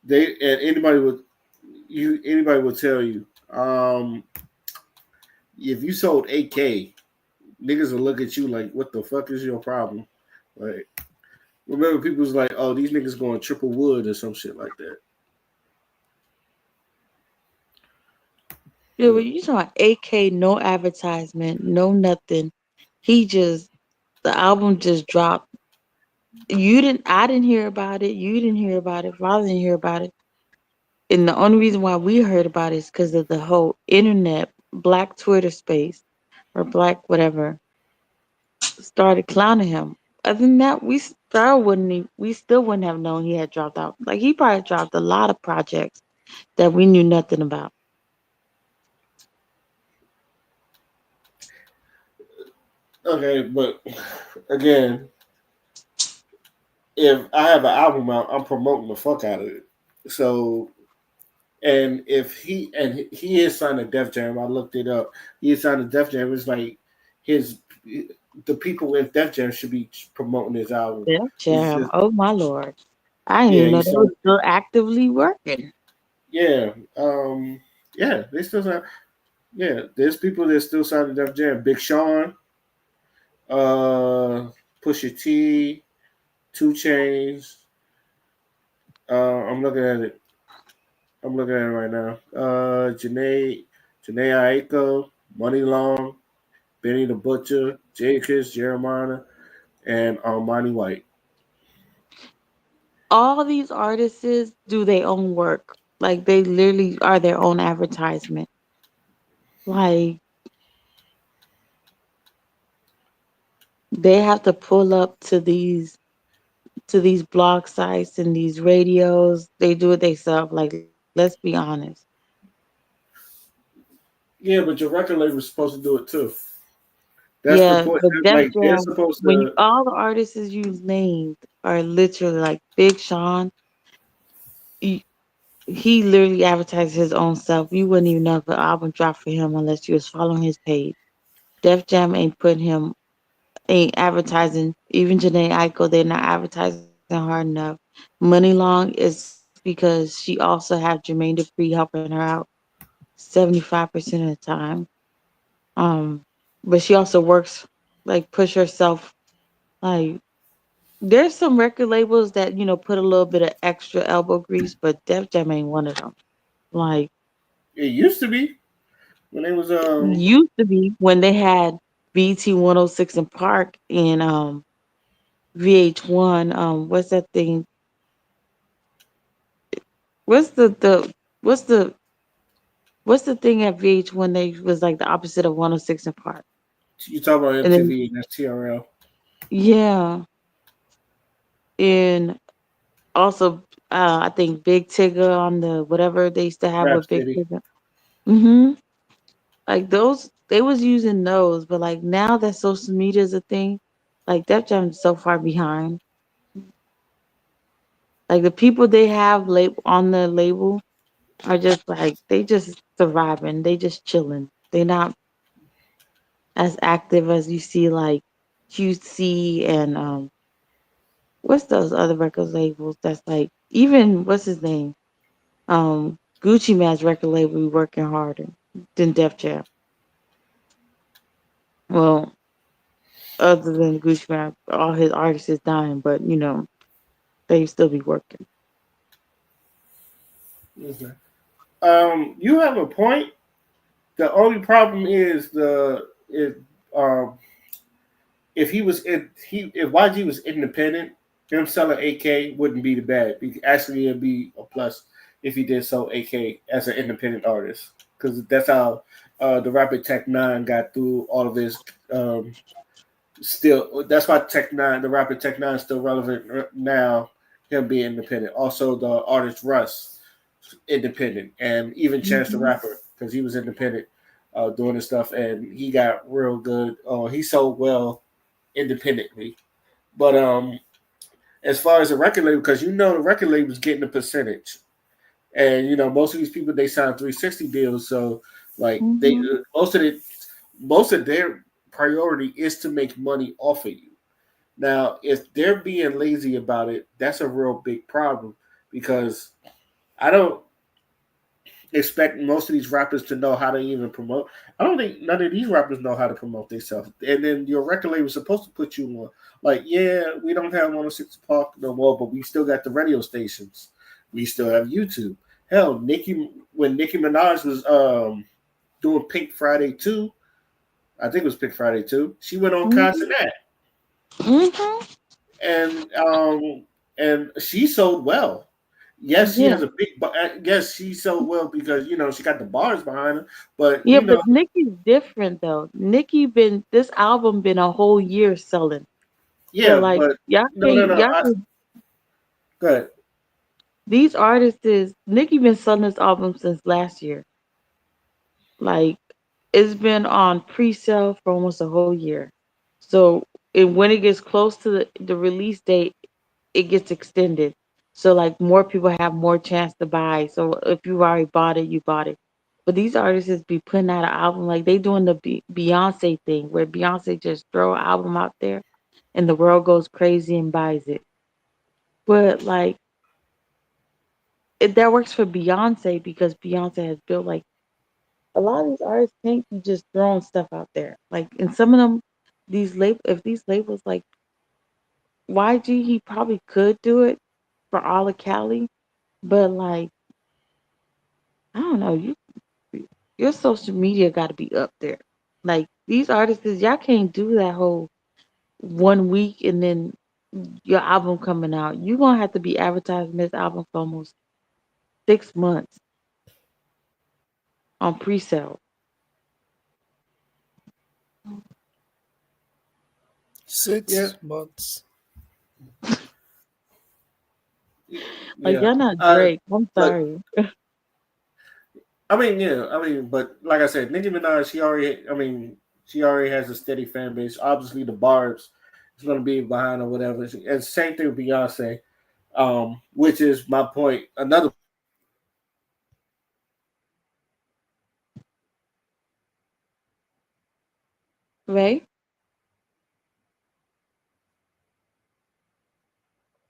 anybody would tell you, if you sold 8K, niggas will look at you like, what the fuck is your problem? Like, remember people was like, oh, these niggas going triple wood or some shit like that. Yeah, but you talking about AK, no advertisement, no nothing. The album just dropped. I didn't hear about it. You didn't hear about it. Father didn't hear about it. And the only reason why we heard about it is because of the whole internet, black Twitter space, or black whatever, started clowning him. Other than that, we still wouldn't have known he had dropped out. Like, he probably dropped a lot of projects that we knew nothing about. Okay, but again, if I have an album out, I'm promoting the fuck out of it. So, and if he is signed to Def Jam, I looked it up. He is signed to Def Jam. It's like the people in Def Jam should be promoting his album. Def Jam, oh my lord! I didn't Yeah, even know they were still actively working. Yeah, they still sign. Yeah, there's people that still sign to Def Jam. Big Sean, Pusha T, 2 Chainz. I'm looking at it. I'm looking at it right now. Janae Aiko, Money Long, Benny the Butcher, Jadakiss, Jeremiah, and Armani White. All these artists do their own work. Like they literally are their own advertisement. Like they have to pull up to these blog sites and these radios. They do it themselves. Like let's be honest. Yeah, but your record label is supposed to do it too. That's the Yeah, point. but Def Like they're Jam, supposed when you, to. all the artists you named are literally like Big Sean. He, he literally advertises his own stuff. You wouldn't even know if an album dropped for him unless you was following his page. Def Jam ain't putting him, ain't advertising. Even Janae Aiko, they're not advertising hard enough. Money Long is because she also have Jermaine Dupri helping her out 75% of the time. Um, but she also works like push herself. Like there's some record labels that put a little bit of extra elbow grease, but Def Jam ain't one of them. Like It used to be when it was used to be when they had BT 106 and Park and VH1. What's that thing? What's what's the what's the thing at VH1 they was like the opposite of 106 and Park? you talk about And then MTV and that's TRL. yeah, and also I think Big Tigger on the whatever they used to have Rap with Big City. Tigger. Mm-hmm. Like those, they was using those, but like now that social media is a thing, like Def Jam is so far behind. Like the people they have on the label are just like they just surviving, they just chilling. They're not as active as you see like QC and what's those other record labels that's like even what's his name Gucci Man's record label be working harder than Def Jam. Well, other than Gucci Man, all his artists is dying, but they still be working. Okay. You have a point. The only problem is um if he was in he if YG was independent, him selling AK wouldn't be the bad. Actually, it'd be a plus if he did sell AK as an independent artist, because that's how the rapper Tech Nine got through all of his. Still, that's why Tech Nine, the rapper Tech Nine, is still relevant now. Him being independent. Also, the artist Russ, independent, and even Chance the Hmm. Rapper, because he was independent doing his stuff, and he got real good. He sold well independently. But as far as the record label, because the record label is getting a percentage, and most of these people they sign 360 deals, so like they Hmm. most of their priority is to make money off of you. Now, if they're being lazy about it, that's a real big problem because I don't expect most of these rappers to know how to even promote. I don't think none of these rappers know how to promote themselves. And then your record label is supposed to put you on. Like, yeah, we don't have 106 Park no more, but we still got the radio stations. We still have YouTube. Hell, when Nicki Minaj was doing Pink Friday 2, I think it was Pink Friday 2, she went on Hmm. Concert That. Hmm. And she sold well. Yes, she Yeah, has a big. Yes, she sold well because she got the bars behind her. But yeah, but Nicki's different though. Nicki been this album been a whole year selling. So yeah, like but y'all no, no, can't no. y'all can, Go ahead. these artists is Nicki been selling this album since last year. Like it's been on pre-sale for almost a whole year. So when it gets close to the release date, it gets extended. So like more people have more chance to buy. So if you already bought it, you bought it. But these artists be putting out an album like they doing the Beyonce thing where Beyonce just throw an album out there and the world goes crazy and buys it. But like that works for Beyonce because Beyonce has built like a lot of these artists can't be just throwing stuff out there. Like and some of them if these labels like YG he probably could do it for all of Cali, but like I don't know. Your social media got to be up there. Like these artists, y'all can't do that whole 1 week and then your album coming out. You gonna have to be advertising this album for almost 6 months on pre-sale. 6 months. Like Yeah. y'all not Drake. I'm Look, sorry. I mean, yeah, I mean, but like I said, Nicki Minaj, she already has a steady fan base. Obviously, the Barb's is going to be behind or whatever. And same thing with Beyonce, which is my point. Another Right?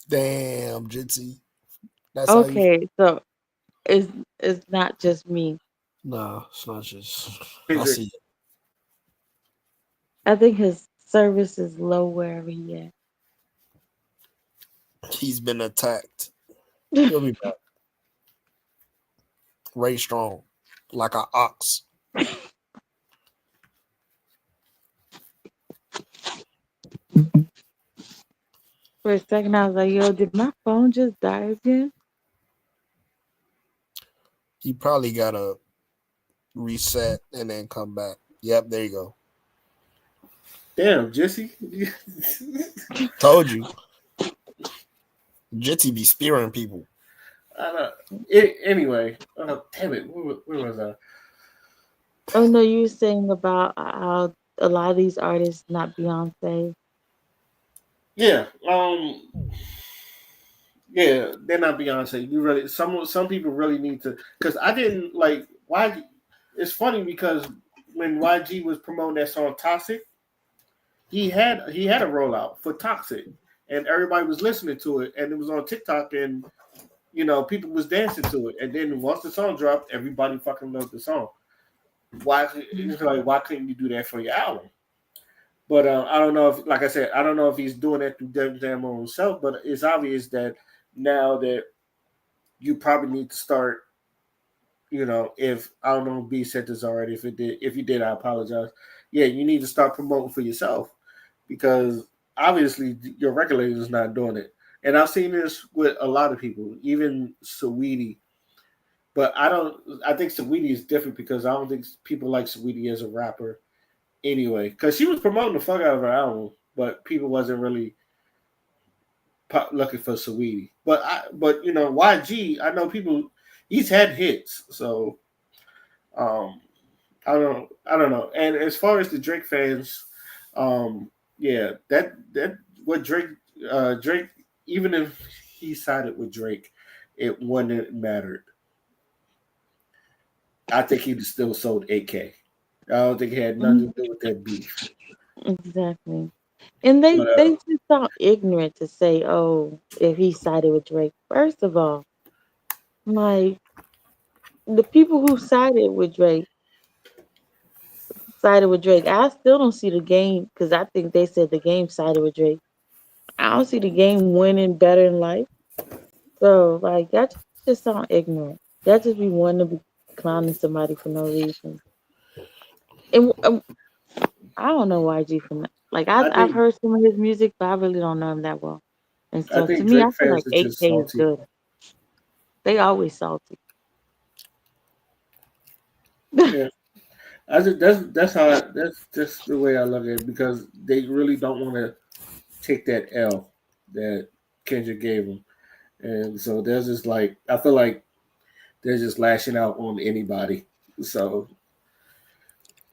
Damn, Jitsi. That's how you. Okay, so it's not just me. Nah, it's not just. I Kendrick. see. I think his service is low wherever he at. He's been attacked. He'll be back. Ray Strong, like an ox. For a second, I was like, "Yo, did my phone just die again?" He probably gotta reset and then come back. Yep, there you go. Damn, Jesse. Told you. Jitsi be spearing people. I don't, anyway, damn it. Where was I? Oh no, you were saying about how a lot of these artists not Beyonce. Yeah. Yeah, they're not Beyonce. You really some people really need to because I didn't like why. It's funny because when YG was promoting that song Toxic, he had a rollout for Toxic, and everybody was listening to it, and it was on TikTok, and people was dancing to it, and then once the song dropped, everybody fucking loved the song. Why? It's like why couldn't you do that for your album? But I don't know if, like I said, I don't know if he's doing that through damn own himself. But it's obvious that now that you probably need to start. If I don't know if B said this already, if you did, I apologize. Yeah, you need to start promoting for yourself because obviously your record label is not doing it. And I've seen this with a lot of people, even Saweetie. But I don't. I think Saweetie is different because I don't think people like Saweetie as a rapper anyway. Because she was promoting the fuck out of her album, but people wasn't really looking for Saweetie. But YG, I know people. He's had hits, so um, I don't know. And as far as the Drake fans, yeah, that what Drake, even if he sided with Drake, it wouldn't mattered. I think he'd still sold 8K. I don't think it had nothing to do with that beef. Exactly. And they But they just sound ignorant to say, "Oh, if he sided with Drake." First of all, like the people who sided with Drake. I still don't see the game because I think they said the game sided with Drake. I don't see the game winning better in life. So like that just sound ignorant. That just be wanting to be clowning somebody for no reason. And I don't know YG from that. Like I I've think heard some of his music, but I really don't know him that well. And I so to think me, I Drake feel like fans are just 8K is salty. good. They always salty. Yeah, I just that's just the way I look at it because they really don't want to take that L that Kendrick gave them, and so they're just like I feel like they're just lashing out on anybody. So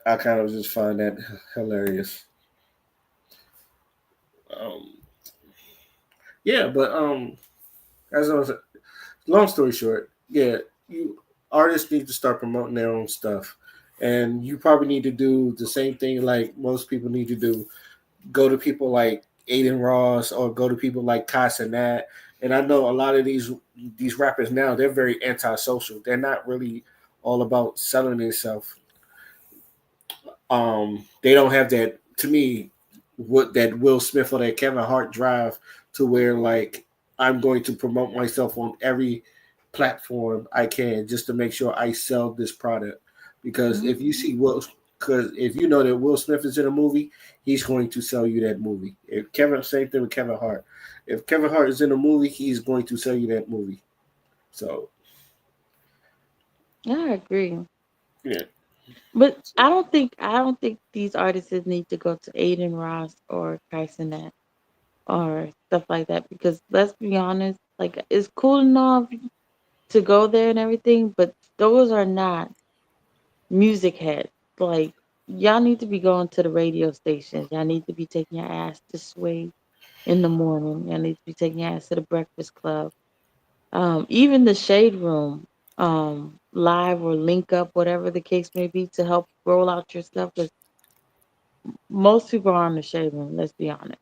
I kind of just find that hilarious. Um, yeah, but as I was, long story short, yeah, you artists need to start promoting their own stuff, and you probably need to do the same thing like most people need to do. Go to people like Aiden Ross or go to people like Casanat. And I know a lot of these rappers now they're very antisocial. They're not really all about selling themselves. They don't have that to me what that Will Smith or that Kevin Hart drive to where like I'm going to promote myself on every platform I can just to make sure I sell this product. Because if you see Will, because if you know that Will Smith is in a movie, he's going to sell you that movie. If Kevin, same thing with Kevin Hart. If Kevin Hart is in a movie, he's going to sell you that movie. So I agree. yeah, But I don't think these artists need to go to Aiden Ross or Kaisenet or stuff like that because let's be honest, like it's cool enough to go there and everything, but those are not music heads. Like y'all need to be going to the radio stations. Y'all need to be taking your ass to Sway in the morning. Y'all need to be taking your ass to the Breakfast Club. Even the Shade Room, live or link up, whatever the case may be, to help roll out your stuff. Because most people are on the Shade Room. Let's be honest.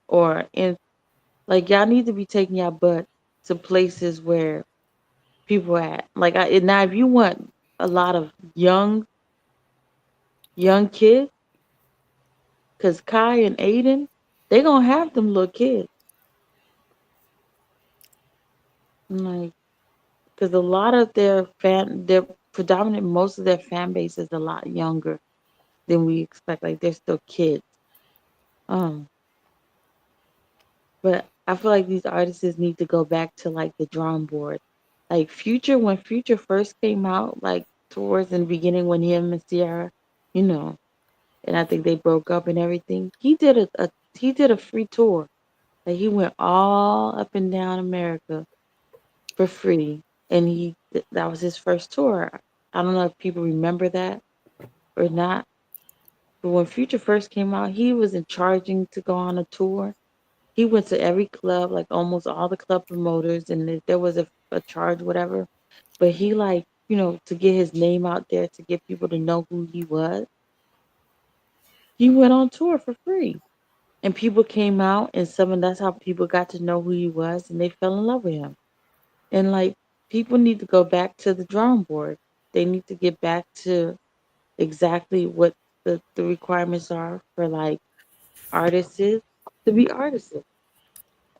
Or in like y'all need to be taking your butt to places where people at. Like now, if you want a lot of young kids, cause Kai and Aiden, they gonna have them little kids. Like, cause a lot of their predominant, most of their fan base is a lot younger than we expect. Like they're still kids. Um, but I feel like these artists need to go back to like the drawing board. Like Future, when Future first came out, like towards in the beginning when him and Sierra, you know, and I think they broke up and everything. He did a free tour. Like he went all up and down America for free, and that was his first tour. I don't know if people remember that or not, but when Future first came out, he wasn't charging to go on a tour. He went to every club, like almost all the club promoters, and if there was a charge, whatever. But he like, to get his name out there, to get people to know who he was, he went on tour for free. And people came out, and that's how people got to know who he was, and they fell in love with him. And like, people need to go back to the drawing board. They need to get back to exactly what the requirements are for like artists to be artists.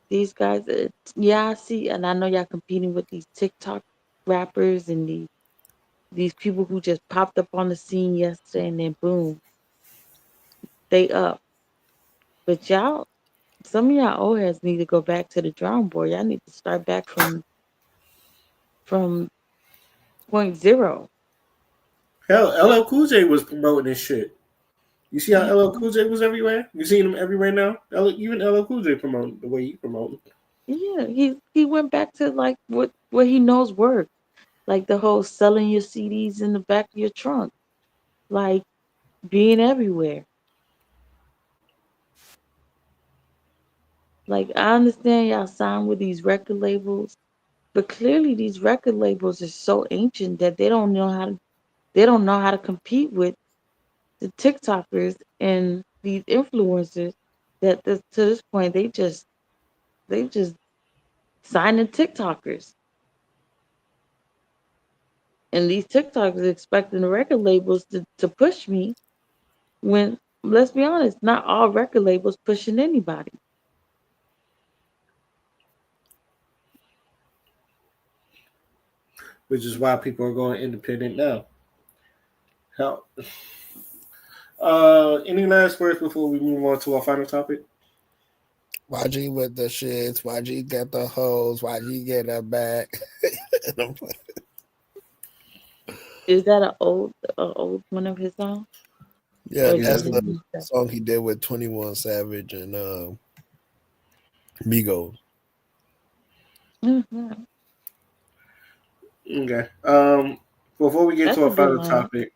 These guys, yeah, I see, and I know y'all competing with these TikTok rappers and these people who just popped up on the scene yesterday, and then boom, they up. But y'all, some of y'all old heads need to go back to the drawing board. Y'all need to start back from point zero. hell, LL Cool J was promoting this shit. You see how Yeah, LL Cool J was everywhere? You seen him everywhere now? Even LL Cool J promoting the way he promoting. yeah. He went back to like what he knows works, like the whole selling your CDs in the back of your trunk, like being everywhere. Like I understand y'all signed with these record labels, but clearly these record labels are so ancient that they don't know how to compete with the TikTokers and these influencers to this point they just signing TikTokers. And these TikTokers expecting the record labels to push me when let's be honest, not all record labels pushing anybody. Which is why people are going independent now. Hell, any last words before we move on to our final topic? YG with the shits, YG get the hoes, YG get her back. Is that an old one of his songs? Yeah, Or is Yeah, that that's his the new stuff? song he did with 21 Savage and Migos. Mhm. okay. Before we get That's to a our good final lineup. topic,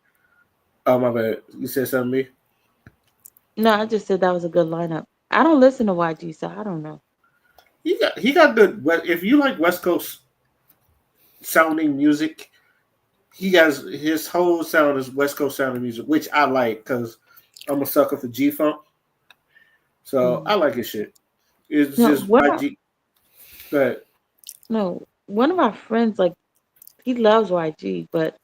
oh my bad, you said something to me. No, I just said that was a good lineup. I don't listen to YG, so I don't know. He got good. But if you like West Coast sounding music, he has his whole sound is West Coast sounding music, which I like because I'm a sucker for G Funk, so Mm. I like his shit. It's No, just YG. But no, one of my friends like he loves YG, but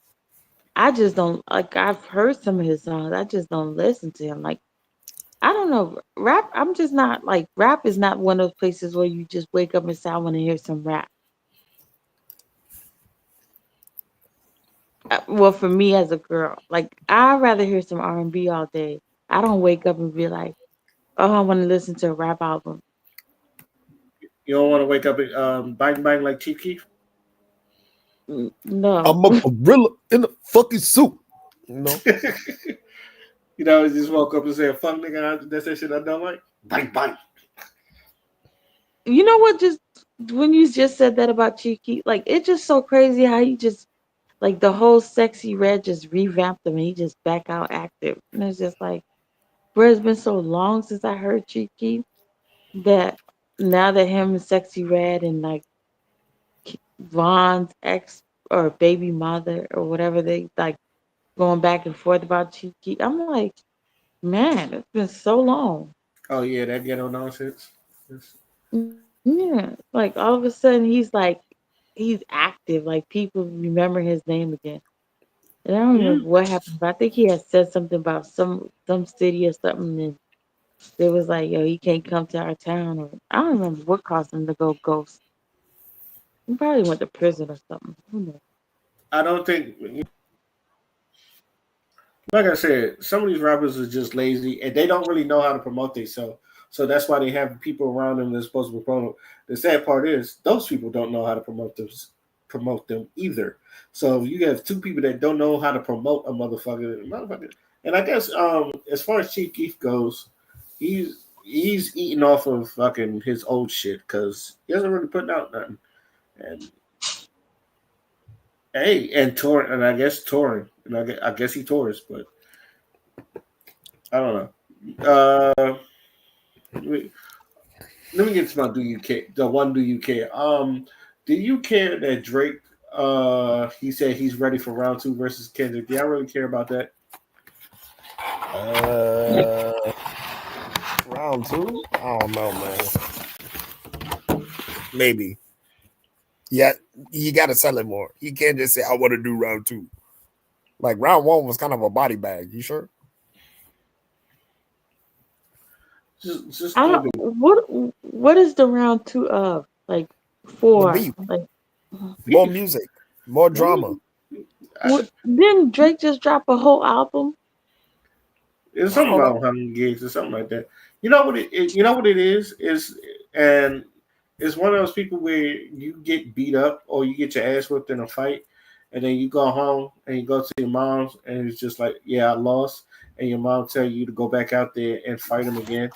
I just don't like. I've heard some of his songs. I just don't listen to him. Like I don't know rap. I'm just not like rap is not one of those places where you just wake up and say I want to hear some rap. Well, for me as a girl, like I'd rather hear some R&B all day. I don't wake up and be like, oh, I want to listen to a rap album. You don't want to wake up and bang bang like Chief Keef. No. I'm a gorilla in a fucking suit. No. You know, just woke up and say, "Fuck nigga, that's that shit I don't like." Bang bang. You know what? Just when you just said that about Cheeky, like it's just so crazy how you just like the whole Sexy Red just revamped him and he just back out active. And it's just like, bro, it's been so long since I heard Cheeky that now that him and Sexy Red and like Vaughn's ex or baby mother or whatever they like going back and forth about Cheeky, I'm like, man, it's been so long. Oh yeah, that ghetto nonsense. Yeah, like all of a sudden he's active. Like people remember his name again. And I don't Yeah. remember what happened, but I think he had said something about some city or something, and it was like, yo, he can't come to our town, or I don't remember what caused him to go ghost. He probably went to prison or something. Who knows? I don't think, like I said, some of these rappers are just lazy and they don't really know how to promote themselves. So that's why they have people around them that's supposed to promote. The sad part is those people don't know how to promote them either. So you have two people that don't know how to promote a motherfucker. And I guess as far as Chief Keef goes, he's eating off of fucking his old shit because he hasn't really putting out nothing. And hey, and touring, and I guess touring, and I guess he tours, but I don't know. Let me get to my do you care? The one do you care? Do you care that Drake? He said he's ready for round 2 versus Kendrick. Do y'all really care about that? Round 2? I don't know, man. Maybe. Yeah, you got to sell it more. You can't just say, I want to do round 2. Like, round 1 was kind of a body bag. You sure? Just I go don't. do it. What is the round 2 of? Like The four? beef. Like More music. More drama. what? Didn't Drake just drop a whole album? It's I something don't about know. 100 gigs or something like that. You know what you know what it is and it's one of those people where you get beat up or you get your ass whipped in a fight, and then you go home and you go to your mom's and it's just like, yeah, I lost, and your mom tell you to go back out there and fight him again.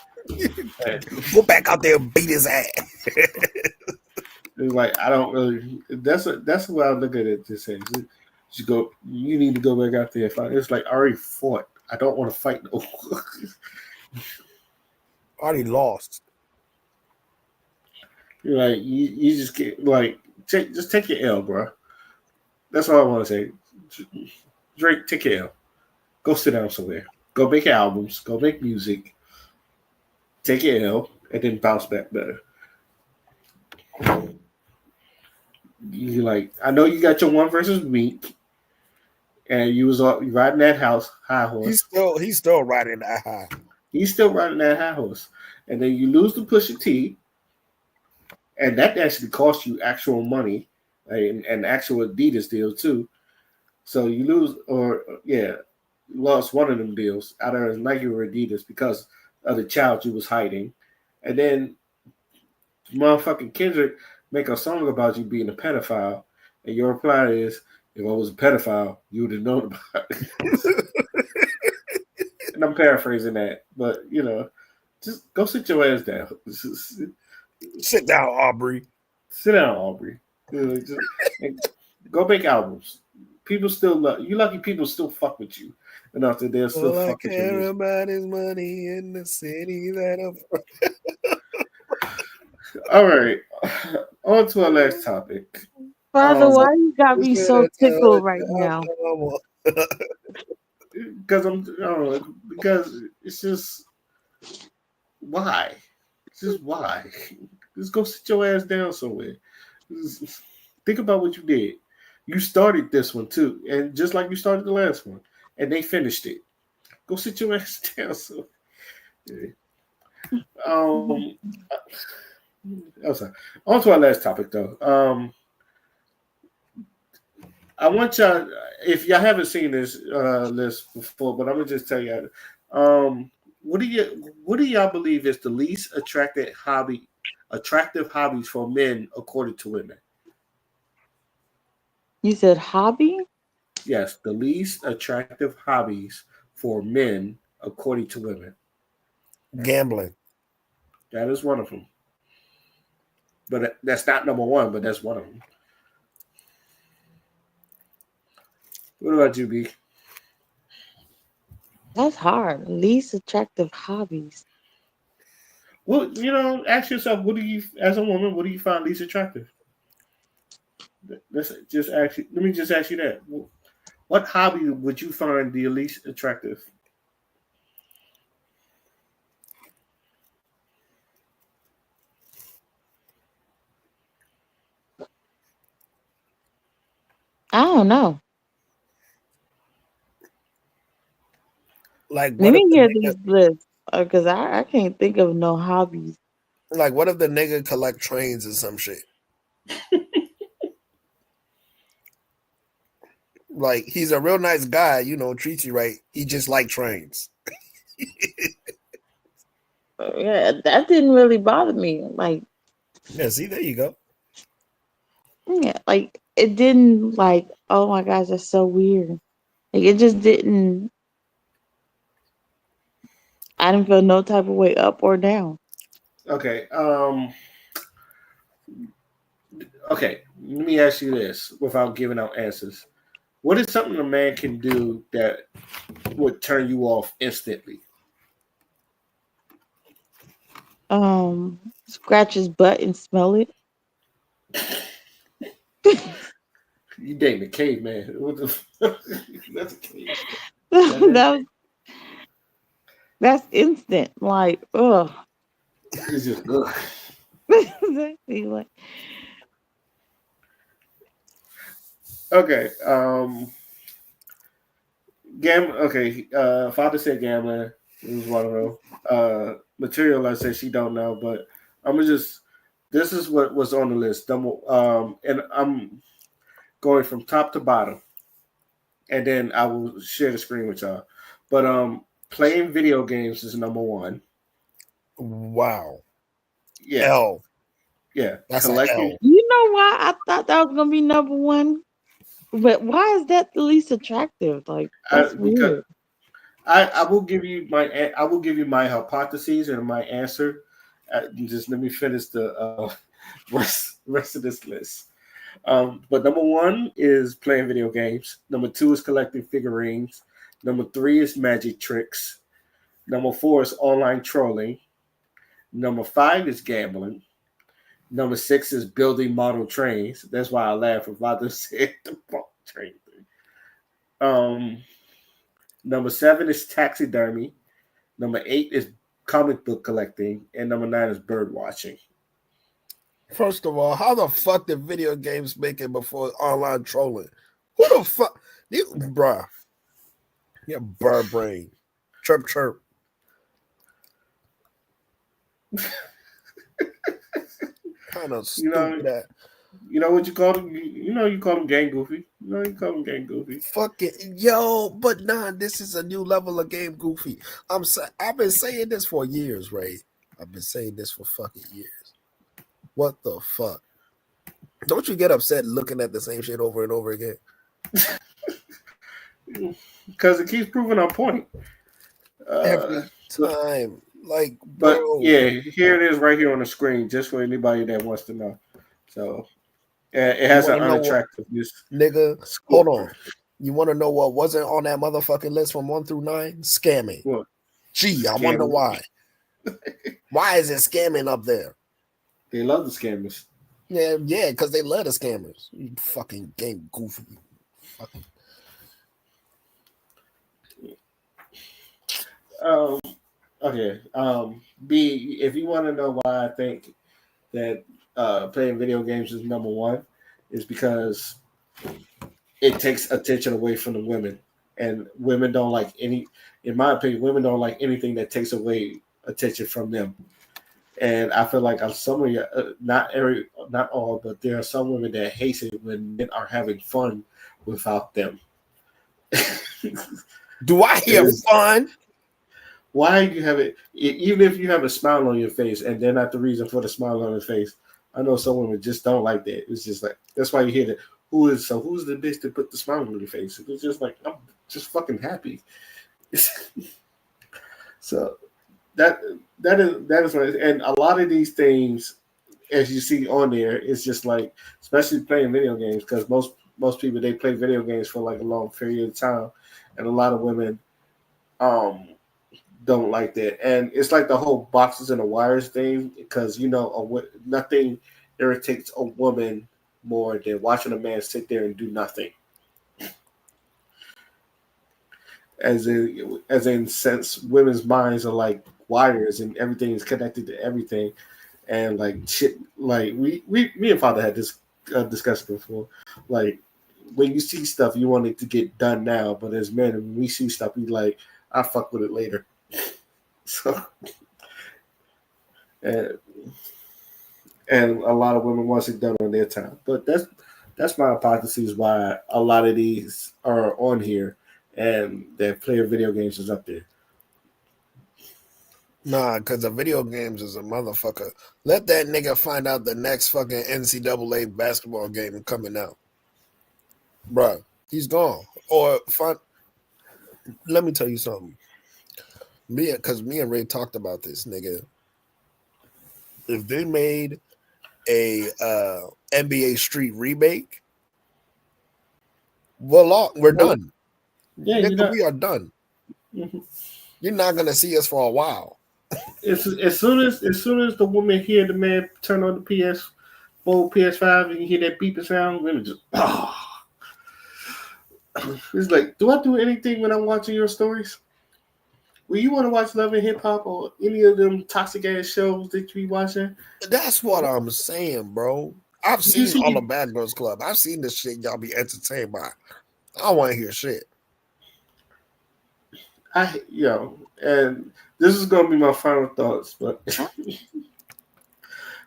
And Go back out there and beat his ass. it's like I don't really. That's the way I look at it. This age, you go. You need to go back out there and fight. It's like I already fought. I don't want to fight no more. Already lost. You're like you just get like just take your L, bro. That's all I want to say. Drake, take your L. Go sit down somewhere. Go make albums. Go make music. Take your L and then bounce back better. You like I know you got your one versus Meek, and you was riding that high horse. He's still riding that high. He's still riding that high horse, and then you lose to Pusha T, and that actually cost you actual money, and actual Adidas deal too. So you lose, or yeah, you lost one of them deals out of Nike or Adidas because of the child you was hiding, and then motherfucking Kendrick make a song about you being a pedophile, and your reply is, "If I was a pedophile, you would have known about it." And I'm paraphrasing that, but just go sit your ass down. Sit down, Aubrey. Sit down, Aubrey. And go make albums. People still love you. Lucky people still fuck with you enough that they'll still All I fuck with care you. about is money in the city that I'm. All right, on to our last topic. Father, why you got me so tickled right now? Because because it's just why? It's just why? Just go sit your ass down somewhere. Just think about what you did. You started this one too, and just like you started the last one, and they finished it. Go sit your ass down. So, um, I'm sorry. On to our last topic, though. I want y'all, if y'all haven't seen this list before, but I'm gonna just tell you, what do y'all believe is the least attractive hobbies for men according to women? You said hobby? Yes, the least attractive hobbies for men according to women. Gambling. That is one of them. But that's not number one, but that's one of them. What about you, B? That's hard. Least attractive hobbies. Well, ask yourself, as a woman, what do you find least attractive? Let me just ask you that. What hobby would you find the least attractive? I don't know. Like, Let what if me the hear nigga, these lists because I can't think of no hobbies. like, what if the nigga collect trains or some shit? Like, he's a real nice guy, treats you right. He just like trains. Yeah, that didn't really bother me. Like, Yeah, see, there you go. yeah, like it didn't like. Oh my gosh, that's so weird. Like it just didn't. I didn't feel no type of way up or down. Okay. Okay. Let me ask you this without giving out answers. What is something a man can do that would turn you off instantly? Scratch his butt and smell it. You dating a caveman. What the That's a cave. that that's instant. Like, ugh. It's just ugh. Exactly. Like, Okay. Okay. Father said gambling. It was one of them. Material, I said she don't know, but I'm gonna just. This is what was on the list. And I'm going from top to bottom, and then I will share the screen with y'all. But playing video games is number one. Wow. Yeah, L. yeah. That's an Collecting. L. you know why I thought that was gonna be number one? But why is that the least attractive? Like, that's Because weird. I will give you my hypotheses and my answer. Just let me finish the rest of this list. But number one is playing video games. Number two is collecting figurines. Number three is magic tricks. Number four is online trolling. Number five is gambling. Number six is building model trains. That's why I laugh about to say the model train thing. Um, Number seven is taxidermy. Number eight is comic book collecting, and number nine is bird watching. First of all, how the fuck did video games make it before online trolling? Who the fuck? Bruh. Yeah, bird brain. Chirp, chirp. Kind of stupid that. You know what you call them? You call them gang goofy. You call them gang goofy. Fuck it, yo! But nah, this is a new level of game goofy. I've been saying this for years, Ray. I've been saying this for fucking years. What the fuck? Don't you get upset looking at the same shit over and over again? Because it keeps proving our point. Every time. Like, but bro. Yeah, here it is right here on the screen, just for anybody that wants to know. So it has an unattractiveness. Nigga, score. hold on. You want to know what wasn't on that motherfucking list from 1 through 9? Scamming. What? Gee, I wonder why. Why is it scamming up there? They love the scammers. Yeah, because they love the scammers. You fucking game goofy. Fucking. Okay. B, if you want to know why I think that playing video games is number one, is because it takes attention away from the women, and women don't like any. In my opinion, women don't like anything that takes away attention from them. And I feel like some of not all, but there are some women that hate it when men are having fun without them. Do I hear fun? Why you have it? Even if you have a smile on your face, and they're not the reason for the smile on your face. I know some women just don't like that. It's just like that's why you hear that. Who's the bitch that put the smile on your face? It's just like I'm just fucking happy. So that is what, and a lot of these things, as you see on there, it's just like, especially playing video games, because most people, they play video games for like a long period of time, and a lot of women don't like that. And it's like the whole boxes and the wires thing, because nothing irritates a woman more than watching a man sit there and do nothing. As in since women's minds are like wires and everything is connected to everything, and like shit, like me and Father had this discussion before. Like when you see stuff, you want it to get done now, but as men, when we see stuff, we like, I fuck with it later. So, and a lot of women want it done on their time. But that's my hypothesis why a lot of these are on here, and their player video games is up there. Nah, because the video games is a motherfucker. Let that nigga find out the next fucking NCAA basketball game coming out. Bruh, he's gone. Or let me tell you something. Because me and Ray talked about this, nigga. If they made a NBA Street remake, we're done. Yeah, nigga, we are done. Mm-hmm. You're not gonna see us for a while. As soon as the woman hear the man turn on the PS4, PS5, and you hear that beeping sound, women just It's like, do I do anything when I'm watching your stories? Well, you want to watch Love and Hip Hop or any of them toxic ass shows that you be watching? That's what I'm saying, bro. I've seen all the Bad Girls Club. I've seen this shit y'all be entertained by. I don't want to hear shit. And this is gonna be my final thoughts, but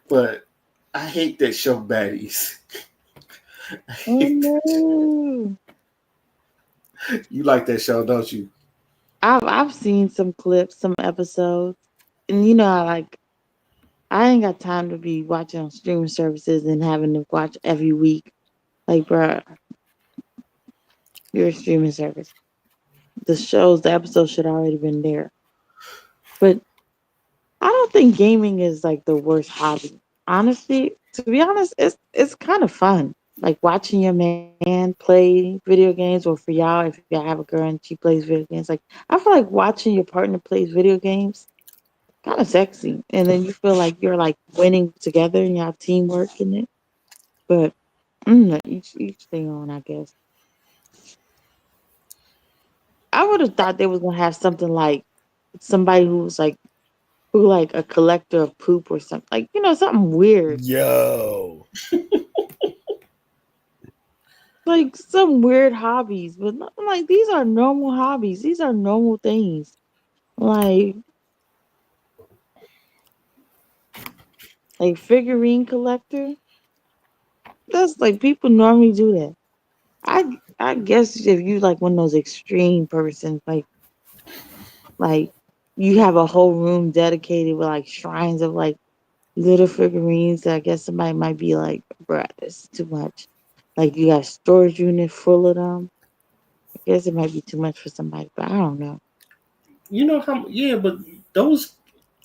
but I hate that show Baddies. No. You like that show, don't you? I've seen some clips, some episodes, and I ain't got time to be watching on streaming services and having to watch every week. Like, bruh, you're a streaming service. The episodes should already been there. But I don't think gaming is like the worst hobby. Honestly, to be honest, it's kind of fun. Like watching your man play video games, or for y'all, if y'all have a girl and she plays video games, like I feel like watching your partner plays video games kind of sexy, and then you feel like you're like winning together and y'all teamwork in it. But each thing on, I guess. I would have thought they was gonna have something like somebody who like a collector of poop or something, like something weird. Yo, like some weird hobbies, but like these are normal hobbies. These are normal things. Like figurine collector. That's like people normally do that. I guess if you like one of those extreme persons, like you have a whole room dedicated with like shrines of like little figurines. I guess somebody might be like, bruh, this is too much. Like you got a storage unit full of them. I guess it might be too much for somebody, but I don't know. You know how? Yeah, but those,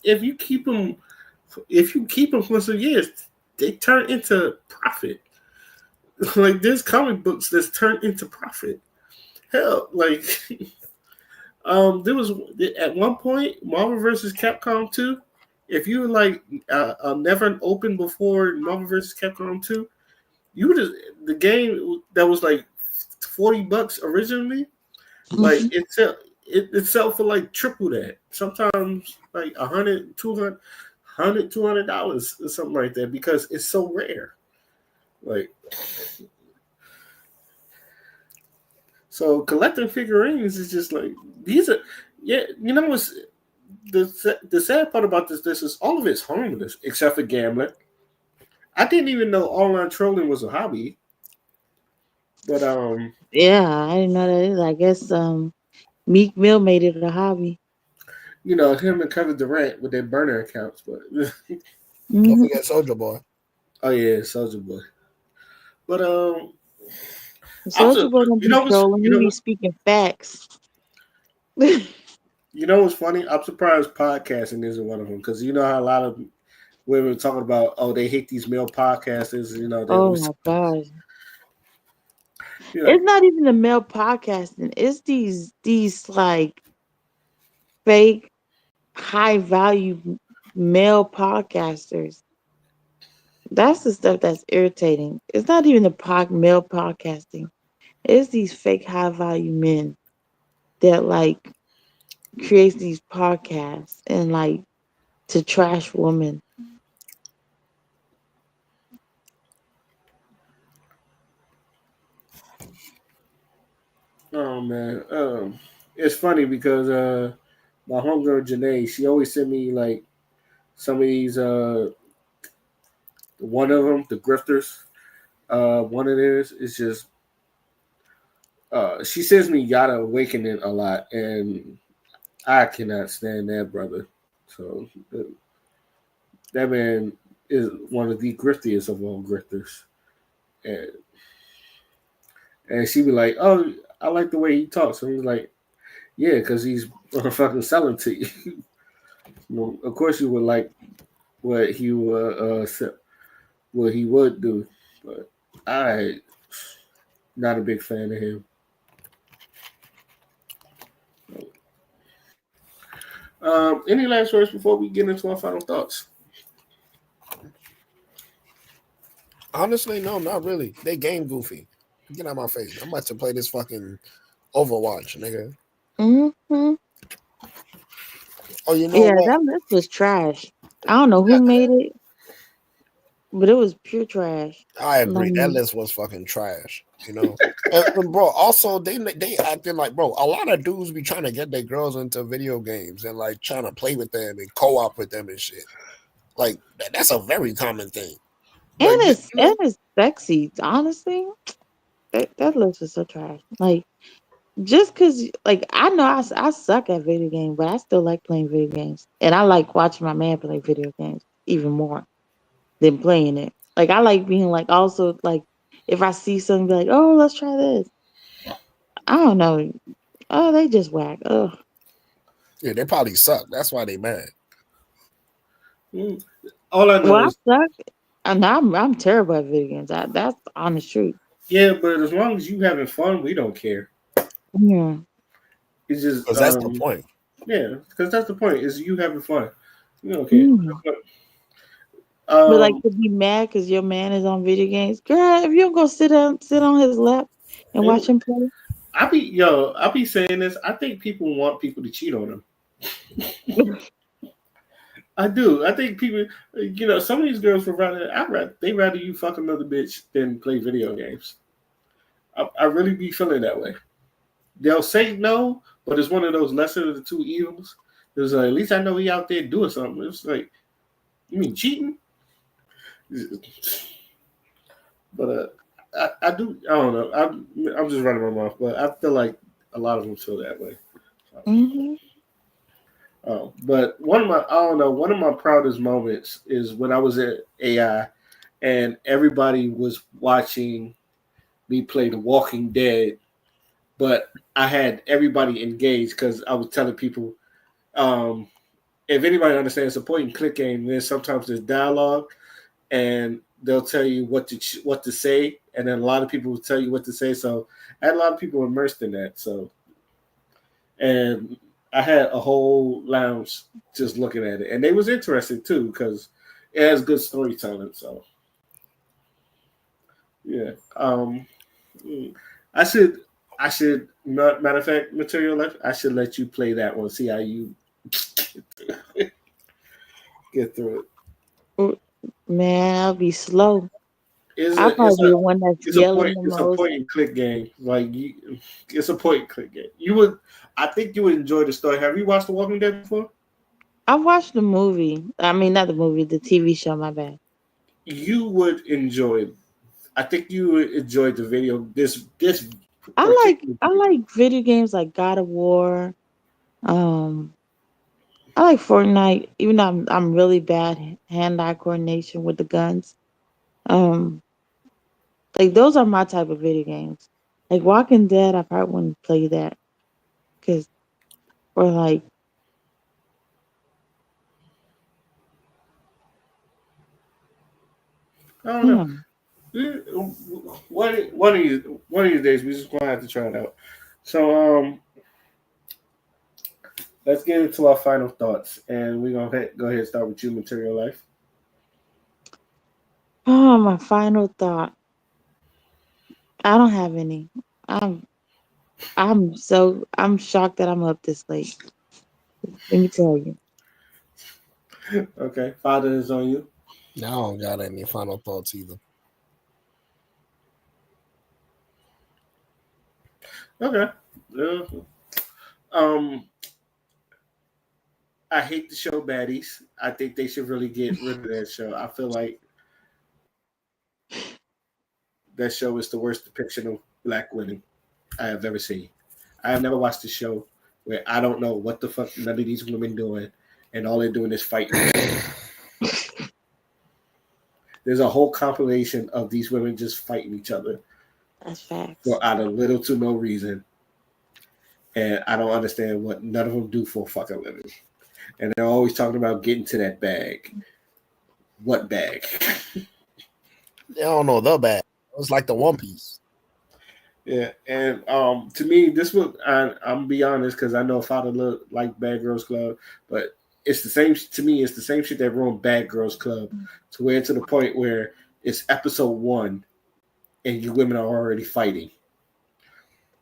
if you keep them for some years, they turn into profit. Like there's comic books that's turned into profit. Hell, like there was at one point Marvel vs. Capcom 2. If you were like never opened before Marvel vs. Capcom 2, you would have the game that was like $40 originally. Like it sell for like triple that. Sometimes like $100, $200 or something like that, because it's so rare. Like, so collecting figurines is just like, these are, yeah, what's the sad part about this is all of it's harmless except for gambling. I didn't even know online trolling was a hobby, but Yeah, I didn't know that either. I guess Meek Mill made it a hobby. You know, him and Kevin Durant with their burner accounts, but Don't Hmm. forget Soldier Boy. oh yeah, Soldier Boy. But I'm Soldier Boy don't you be know what's trolling. you He know be what speaking facts. you know what's funny? I'm surprised podcasting isn't one of them because you know how a lot of women talking about they hate these male podcasters. You know they Oh always my gosh. you know It's not even the male podcasting. It's these like fake high value male podcasters. That's the stuff that's irritating. It's not even the male podcasting. It's these fake high value men that like creates these podcasts and like to trash women. oh man it's funny because my homegirl Janae she always send me like some of these one of them the grifters one of theirs is just she sends me Yada Awakening a lot, and I cannot stand that brother. So that man is one of the griftiest of all grifters, and she be like, "Oh, I like the way he talks." And he's like, "Yeah, because he's fucking selling to you." Well, of course, you would like what he would what he would do, but I not a big fan of him. Any last words before we get into our final thoughts? Honestly, no, not really. They game goofy. Get out my face. I'm about to play this fucking Overwatch, nigga. Hmm. Oh, you know Yeah, what? that list was trash. I don't know who made it, but it was pure trash. I agree. That Like, list was fucking trash. You know, and bro, also they acting like, bro, a lot of dudes be trying to get their girls into video games and like trying to play with them and co-op with them and shit. Like that's a very common thing. and Like it's sexy. Honestly, that list was so trash. Like, just cause like I know I suck at video games, but I still like playing video games, and I like watching my man play video games even more than playing it. Like I like being like also like if I see something be like, oh, let's try this. I don't know. Oh, they just whack. Oh, yeah, they probably suck. That's why they mad. Mm. All I know well, is I suck. And I'm terrible at video games. That's the honest truth. yeah, but as long as you having fun, we don't care. Yeah. It's just Because that's the point. yeah, because that's the point. Is you having fun. We don't care. Mm. But like Um, to be mad because your man is on video games, girl. If you don't go sit on his lap and watch him play, I be saying this. I think people want people to cheat on them. I do. I think people, some of these girls would they rather you fuck another bitch than play video games. I really be feeling that way. They'll say no, but it's one of those lesser of the two evils. It's like, at least I know he out there doing something. It's like, you mean cheating? But I do. I don't know. I'm just running my mouth, but I feel like a lot of them feel that way. hmm But one of my I don't know. One of my proudest moments is when I was at AI and everybody was watching me play The Walking Dead, but I had everybody engaged because I was telling people, um, if anybody understands the point and click game, then sometimes there's dialogue and they'll tell you what to say, and then a lot of people will tell you what to say. So I had a lot of people immersed in that. So and I had a whole lounge just looking at it, and they was interested too because it has good storytelling. So yeah, I should not matter of fact material left. I should let you play that one. See how you get through it. man, I'll be slow. It's I'll a it's probably be a the one that's yelling the it's a most. point and click game. It's a point and click game. I think you would enjoy the story. Have you watched The Walking Dead before? I watched the movie. I mean, not the movie, the TV show. My bad. You would enjoy. I think you would enjoy the video. This I like video games like God of War. I like Fortnite, even though I'm really bad hand-eye coordination with the guns. Um, like those are my type of video games. Like Walking Dead, I probably wouldn't play that because or like I don't know. yeah. One of these days, we just gonna have to try it out. So, let's get into our final thoughts, and we're gonna go ahead and start with you, Material Life. Oh, my final thought. I don't have any. I'm I'm shocked that I'm up this late. Let me tell you. Okay, Father is on you. I don't got any final thoughts either. Okay. Um, I hate the show Baddies. I think they should really get rid of that show. I feel like that show is the worst depiction of black women I have ever seen. I have never watched a show where I don't know what the fuck none of these women doing, and all they're doing is fighting each other. There's a whole compilation of these women just fighting each other That's facts. for out of little to no reason, and I don't understand what none of them do for a fucking living. And they're always talking about getting to that bag. What bag? They don't know the bag. It's like the One Piece. Yeah, and to me, this was I'm be honest because I know Father look like Bad Girls Club, but it's the same to me. It's the same shit that ruined Bad Girls Club to the point where it's episode 1 and you women are already fighting.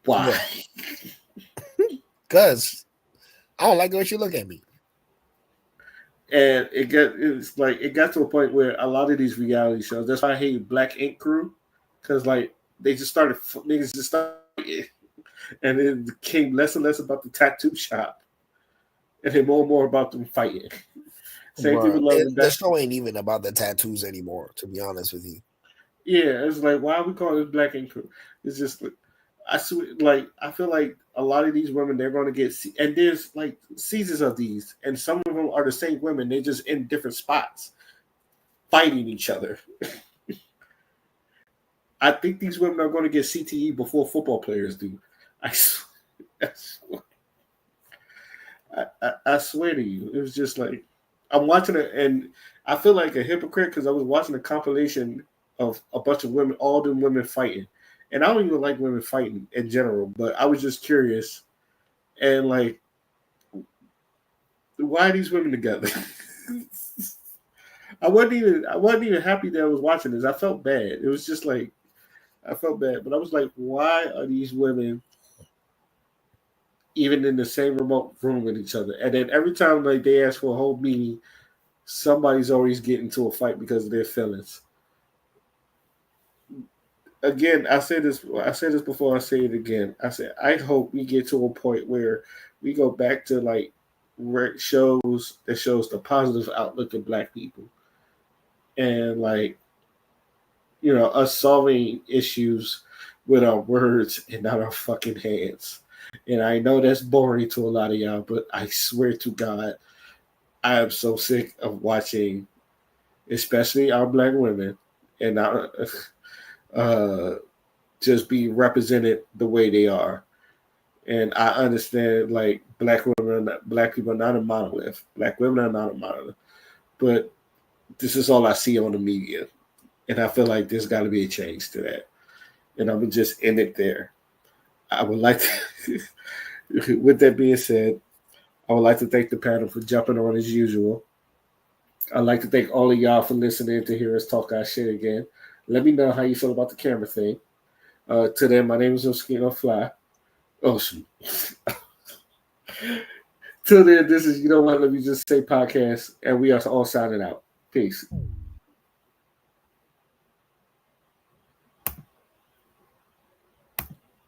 Why? Because I don't like the way you look at me. And it got to a point where a lot of these reality shows. That's why I hate Black Ink Crew, because like they just started niggas just started, and it became less and less about the tattoo shop, and then more and more about them fighting. Same people love the show ain't even about the tattoos anymore. To be honest with you. Yeah, it's like why are we calling this Black Ink Crew? It's just I feel like a lot of these women they're going to get and there's like seasons of these, and some of them are the same women. They're just in different spots fighting each other. I think these women are going to get CTE before football players do. I swear to you, it was just like I'm watching it, and I feel like a hypocrite because I was watching a compilation of a bunch of women, all them women fighting. And I don't even like women fighting in general, but I was just curious. And like, why are these women together? I wasn't even happy that I was watching this. I felt bad. It was just like I felt bad, but I was like, why are these women even in the same remote room with each other? And then every time like they ask for a whole meeting, somebody's always getting into a fight because of their feelings. Again, I said this before, I say it again. I said I hope we get to a point where we go back to like shows that shows the positive outlook of black people. And like, you know, us solving issues with our words and not our fucking hands. And I know that's boring to a lot of y'all, but I swear to God, I am so sick of watching, especially our black women and our just be represented the way they are. And I understand like black people are not a monolith. Black women are not a monolith. But this is all I see on the media. And I feel like there's got to be a change to that. And I would just end it there. I would like to, with that being said, I would like to thank the panel for jumping on as usual. I'd like to thank all of y'all for listening to hear us talk our shit again. Let me know how you feel about the camera thing. To them, my name is Oskino Fly. Oh, shoot. Till then, this is, you know what, let me just say podcast, and we are all signing out. Peace.